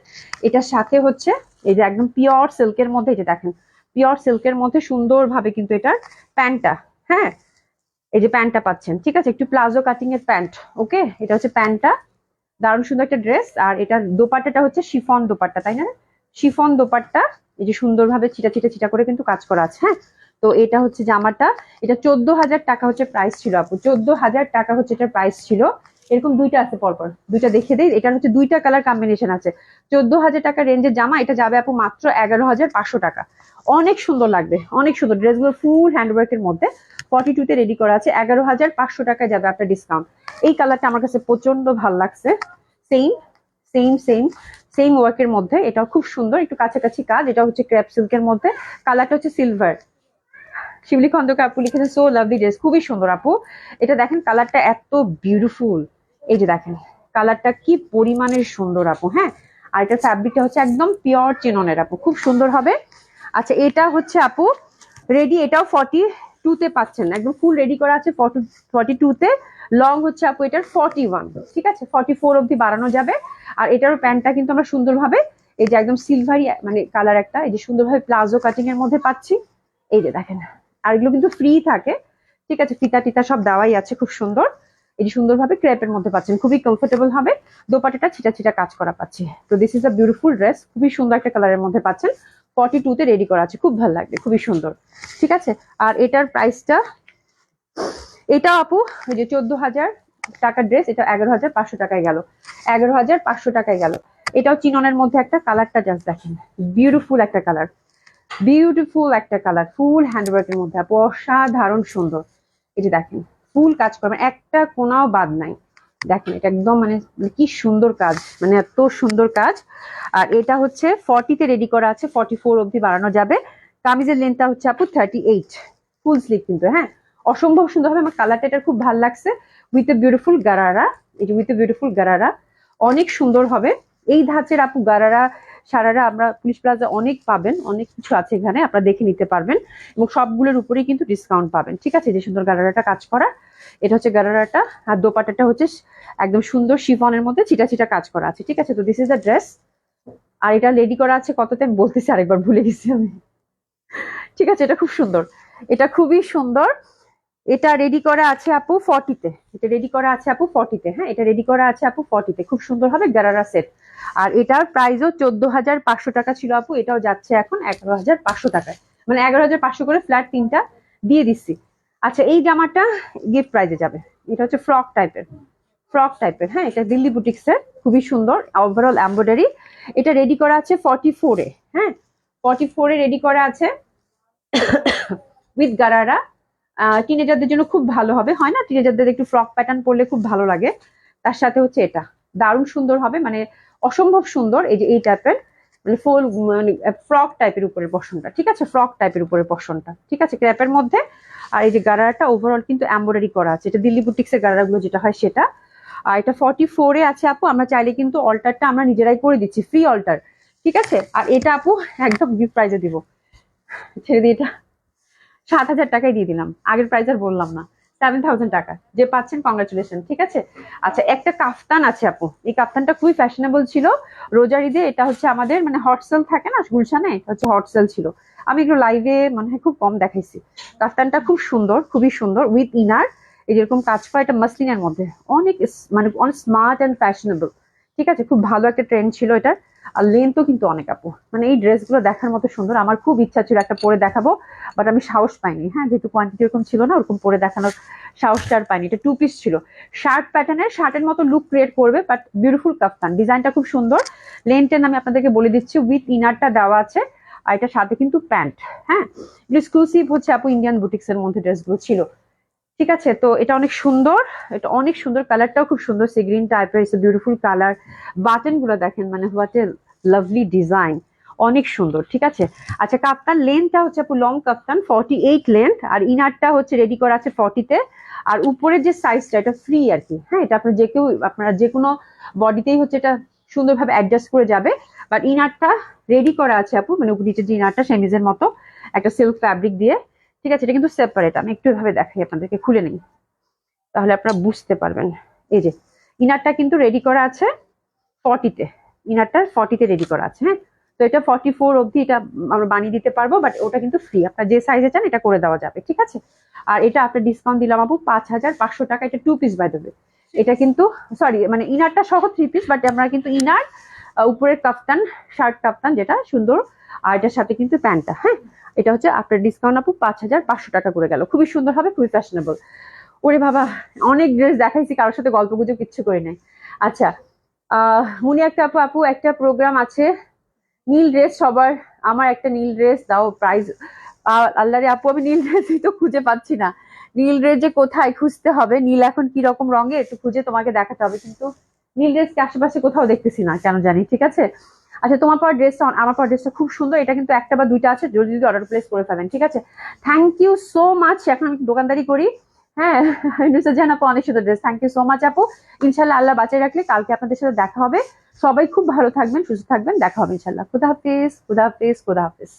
এটার সাথে হচ্ছে এই যে একদম পিওর সিল্কের মধ্যে, এই যে দেখেন পিওর সিল্কের মধ্যে সুন্দরভাবে কিন্তু এটার প্যান্টটা, হ্যাঁ এই যে প্যান্টটা পাচ্ছেন। ঠিক আছে, একটু প্লাজো কাটিং এর প্যান্ট। ওকে, এটা হচ্ছে প্যান্টটা, দারুণ সুন্দর একটা ড্রেস। আর এটা দোপাট্টাটা হচ্ছে শিফন দোপাট্টা, তাই না? শিফন দোপাট্টা, এই যে সুন্দরভাবে চিটা চিটা চিটা করে কিন্তু কাজ করা আছে। হ্যাঁ, তো এটা হচ্ছে জামাটা, এটা 14,000 টাকা হচ্ছে প্রাইস ছিল আপু, 14,000 টাকা হচ্ছে এটার প্রাইস ছিল। এরকম দুইটা আছে পরপর, দুইটা দেখিয়ে দেই। এটার হচ্ছে দুইটা কালার কম্বিনেশন আছে। 14,000 টাকা রেঞ্জের জামা, এটা যাবে আপু মাত্র 11,500 টাকা। অনেক সুন্দর লাগবে, অনেক সুন্দর। ড্রেসগুলো ফুল হ্যান্ডওয়ার্কের মধ্যে 42 তে রেডি করা আছে, 11,500 টাকায় যাবে আপনার ডিসকাউন্ট। এই কালারটা আমার কাছে প্রচন্ড ভালো লাগছে। সেম সেম সেম সেম ওয়ার্কের মধ্যে, এটাও খুব সুন্দর, একটু কাছাকাছি কাজ। এটা হচ্ছে ক্রেপ সিল্কের মধ্যে, কালারটা হচ্ছে সিলভার। শিবলি খন্দকার আপু লিখেছেন সো লাভলি ড্রেস, খুবই সুন্দর আপু। এটা দেখেন কালারটা এত বিউটিফুল, এই যে দেখেন কালারটা কি পরিমাণের সুন্দর আপু। হ্যাঁ, আর এটা ফ্যাব্রিকটা হচ্ছে একদম পিওর চিননের আপু, খুব সুন্দর হবে। আচ্ছা এটা হচ্ছে আপু রেডি, এটাও 42 তে পাচ্ছেন, একদম ফুল রেডি করা আছে 42 তে। লং হচ্ছে আপু এটার 41, ঠিক আছে, 44 অব্দি বাড়ানো যাবে। আর এটারও প্যান্টটা কিন্তু আমরা সুন্দরভাবে এই যে একদম সিলভারি মানে কালার একটা, এই যে সুন্দরভাবে প্লাজো কাটিং এর মধ্যে পাচ্ছি। এই যে দেখেন, আর এগুলো কিন্তু ফ্রি থাকে, ঠিক আছে, ফিতা টিতা সব দেওয়াই আছে, খুব সুন্দর। এই যে সুন্দরভাবে ক্রেপের মধ্যে পাচ্ছেন, খুবই কমফোর্টেবল হবে, দোপাট্টাটা ছিটা ছিটা কাজ করা পাচ্ছি। তো this is a beautiful dress, খুবই সুন্দর একটা কালারের মধ্যে পাচ্ছেন, 42 তে রেডি করা আছে, খুব ভালো লাগবে, খুবই সুন্দর, ঠিক আছে। আর এটার প্রাইসটা, এটা আপু ওই যে 14,000 টাকার ড্রেস, এটা 11,500 টাকায় গেল, 11,500 টাকায় গেল। এটাও চিননের মধ্যে একটা, কালারটা জাস্ট দেখেন, বিউটিফুল একটা কালার, বিউটিফুল একটা কালার, ফুল হ্যান্ডওয়ার্কের মধ্যে আপু, অসাধারণ সুন্দর। এই যে দেখেন, ফুল কাজ করবেন, একটা কোনাও বাদ নাই, দেখেন এটা একদম মানে কি সুন্দর কাজ, মানে এত সুন্দর কাজ। আর এটা হচ্ছে 40 তে রেডি করা আছে, 44 অবধি বাড়ানো যাবে। কামিজের লেন্থটা হচ্ছে আপু 38, ফুল স্লিভ কিন্তু, হ্যাঁ, অসম্ভব সুন্দর হবে। আমার কালারটা এটা খুব ভালো লাগছে, উইথ এ বিউটিফুল গারারা, এই যে উইথ এ বিউটিফুল গারারা, অনেক সুন্দর হবে। এই ধাঁচের আপু গারারা সারারা আমরা পুলিশ প্লাজা অনেক পাবেন, অনেক কিছু আছে এখানে, আপনারা দেখে নিতে পারবেন, এবং সবগুলোর উপরেই কিন্তু ডিসকাউন্ট পাবেন, ঠিক আছে। যে সুন্দর গারারাটা কাজ করা, এটা হচ্ছে গারারাটা, আর দোপাট্টাটা হচ্ছে একদম সুন্দর শিফনের মধ্যে ছিটা ছিটা কাজ করা আছে, ঠিক আছে। তো দিস ইজ দ্য ড্রেস। আর এটা রেডি করা আছে কততে আমি বলতেছি, আরেকবার ভুলে গেছি আমি, ঠিক আছে। এটা খুব সুন্দর, এটা খুবই সুন্দর। এটা রেডি করা আছে আপু 40 তে, এটা রেডি করা আছে আপু 40 তে, হ্যাঁ, এটা রেডি করা আছে আপু 40 তে, খুব সুন্দর হবে গারারা সেট। আর এটার প্রাইসও 14,500 টাকা ছিল আপু, এটাও যাচ্ছে এখন 11,500 টাকায়, মানে 11,500 করে ফ্ল্যাট 3টা দিয়ে দিচ্ছি। আচ্ছা, এই জামাটা গিফট প্রাইজে যাবে, এটা হচ্ছে ফ্রক টাইপের, ফ্রক টাইপের, হ্যাঁ, এটা দিল্লি বুটিক্সের, খুবই সুন্দর ওভারঅল এমব্রয়ডারি। এটা রেডি করা আছে 44 এ, হ্যাঁ, 44 এ রেডি করা আছে উইথ গারারা। টিনেজারদের জন্য খুব ভালো হবে, হয় না, টিনেজারদের একটু ফ্রক প্যাটার্ন পরলে খুব ভালো লাগে। তার সাথে হচ্ছে এটা দারুণ সুন্দর হবে, মানে অসম্ভব সুন্দর। এই যে এই টাইপের মানে ফুল মানে ফ্রক টাইপের উপরের পশনটা, ঠিক আছে, ফ্রক টাইপের উপরের পশনটা, ঠিক আছে, ক্র্যাপের মধ্যে। আর এই যে গারারাটা ওভারঅল কিন্তু এমব্রয়ডারি করা আছে, এটা দিল্লি বুটিক্সের গারারাগুলো যেটা হয় সেটা। আর এটা 44 এ আছে আপু, আমরা চাইলে কিন্তু অল্টারটা আমরা নিজেরাই করে দিচ্ছি, ফ্রি অল্টার, ঠিক আছে। আর এটা আপু একদম গিফট প্রাইজে দিব, ছেড়ে দিয়ে এটা 7,000 টাকায় দিয়ে দিলাম, আগের প্রাইস আর বললাম না, 7,000 টাকা যে পাচ্ছেন, কংগ্রাচুলেশন, ঠিক আছে। আচ্ছা, একটা কাফতান আছে আপু, এই কাফতানটা খুবই ফ্যাশনেবল ছিল রোজার ঈদে, এটা হচ্ছে আমাদের মানে হট সেল থাকে না গুলশানে, এটা হচ্ছে হট সেল ছিল, আমি একটু লাইভে মানে খুব কম দেখাইছি। কাফতানটা খুব সুন্দর, খুবই সুন্দর, উইথ ইনার, এরকম কাজ করা, এটা মাসলিনের মধ্যে, অনেক মানে অনেক স্মার্ট অ্যান্ড ফ্যাশনেবল, ঠিক আছে, খুব ভালো একটা ট্রেন্ড ছিল এটা। আর লেন্থও কিন্তু অনেক আপু, মানে এই ড্রেসগুলো দেখার মতো সুন্দর, আমার খুব ইচ্ছা ছিল একটা পরে দেখাবো, বাট আমি সাহস পাইনি, হ্যাঁ, যেহেতু কোয়ান্টিটি এরকম ছিল না, ওরকম পরে দেখানোর সাহসটা আর পাইনি। এটা 2 পিস ছিল, শার্ট প্যাটার্নের, শার্টের মতো লুক ক্রিয়েট করবে, বাট বিউটিফুল কাফতান, ডিজাইনটা খুব সুন্দর। লেন্থের আমি আপনাদেরকে বলে দিচ্ছি, উইথ ইনারটা দেওয়া আছে, আর এটার সাথে কিন্তু প্যান্ট, হ্যাঁ, এক্সক্লুসিভ হচ্ছে আপু ইন্ডিয়ান বুটিক্স এর মধ্যে ড্রেসগুলো ছিল, ঠিক আছে। তো এটা অনেক সুন্দর, এটা অনেক সুন্দর, কালারটাও খুব সুন্দর, সি গ্রিন টাইপের, ইটস বিউটিফুল কালার। বাটন গুলো দেখেন, মানে হোয়াট এ লাভলি ডিজাইন, অনেক সুন্দর, ঠিক আছে। আচ্ছা, কাপ্তান লেন্থটা হচ্ছে আপু লং কাপ্তান 48 লেন্থ, আর ইনারটা হচ্ছে রেডি করা আছে 40 তে। আর উপরের যে সাইজটা এটা ফ্রি আর কি, হ্যাঁ, এটা আপনার যে কেউ, আপনারা যে কোনো বডিতেই হচ্ছে এটা সুন্দরভাবে অ্যাডজাস্ট করে যাবে। বাট ইনারটা রেডি করা আছে আপু, মানে নিচের যে ইনারটা সেমিজের মতো একটা সিল্ক ফ্যাব্রিক দিয়ে, ঠিক আছে। এটা কিন্তু সেপারেট, আমি একটু এভাবে দেখাই আপনাদেরকে, খুলে নেই তাহলে আপনারা বুঝতে পারবেন। এই যে ইনারটা কিন্তু রেডি করা আছে 40 তে, ইনারটা 40 তে রেডি করা আছে, হ্যাঁ। তো এটা 44 অবধি এটা আমরা বানিয়ে দিতে পারবো, বাট ওটা কিন্তু ফ্রি, আপনার যে সাইজে চান এটা করে দেওয়া যাবে, ঠিক আছে। আর এটা আপনার ডিসকাউন্ট দিলাম আপু 5,500 টাকা, এটা 2 পিস বাই দেবে, এটা কিন্তু সরি মানে ইনারটা সহ 3 পিস, বাট আমরা কিন্তু ইনার, উপরের কাফতান, শার্ট কাফতান যেটা সুন্দর, আর এটার সাথে কিন্তু প্যান্টটা, হ্যাঁ, এটা হচ্ছে আপনার ডিসকাউন্ট আপু 5,500 টাকা করে গেল, খুবই সুন্দর হবে, খুবই ফ্যাশনেবল। ওরে বাবা, অনেক ড্রেস দেখাইছি, কারোর সাথে গল্প গুজব কিচ্ছু করি নাই। আচ্ছা, মুনি একটা আপু, আপু একটা প্রোগ্রাম আছে, নীল ড্রেস সবার, আমার একটা নীল ড্রেস দাও, প্রাইস। আল্লাহ রে আপু, আমি নীল ড্রেসই তো খুঁজে পাচ্ছি না, নীল ড্রেস যে কোথায় খুঁজতে হবে, নীল এখন কি রকম রঙের একটু খুঁজে তোমাকে দেখাতে হবে, কিন্তু নীল ড্রেসকে আশেপাশে কোথাও দেখতেছি না কেন জানি, ঠিক আছে। আচ্ছা, তোমার পাওয়ার ড্রেসটা, আমার পাওয়ার ড্রেসটা খুব সুন্দর, এটা কিন্তু একটা বা দুইটা আছে, যদি যদি অর্ডার প্লেস করে ফেলেন, ঠিক আছে। থ্যাংক ইউ সো মাচ, এখন আমি দোকানদারি করি, হ্যাঁ, নুসরাত আপু অনেক সুন্দর dress, thank you so much আপু। ইনশাল্লাহ আল্লাহ বাঁচিয়ে রাখলে কালকে আপনাদের সাথে দেখা হবে, সবাই খুব ভালো থাকবেন, সুস্থ থাকবেন, দেখা হবে ইনশাল্লাহ। খুদা হাফিজ, খুদা হাফিজ, খুদা হাফিজ।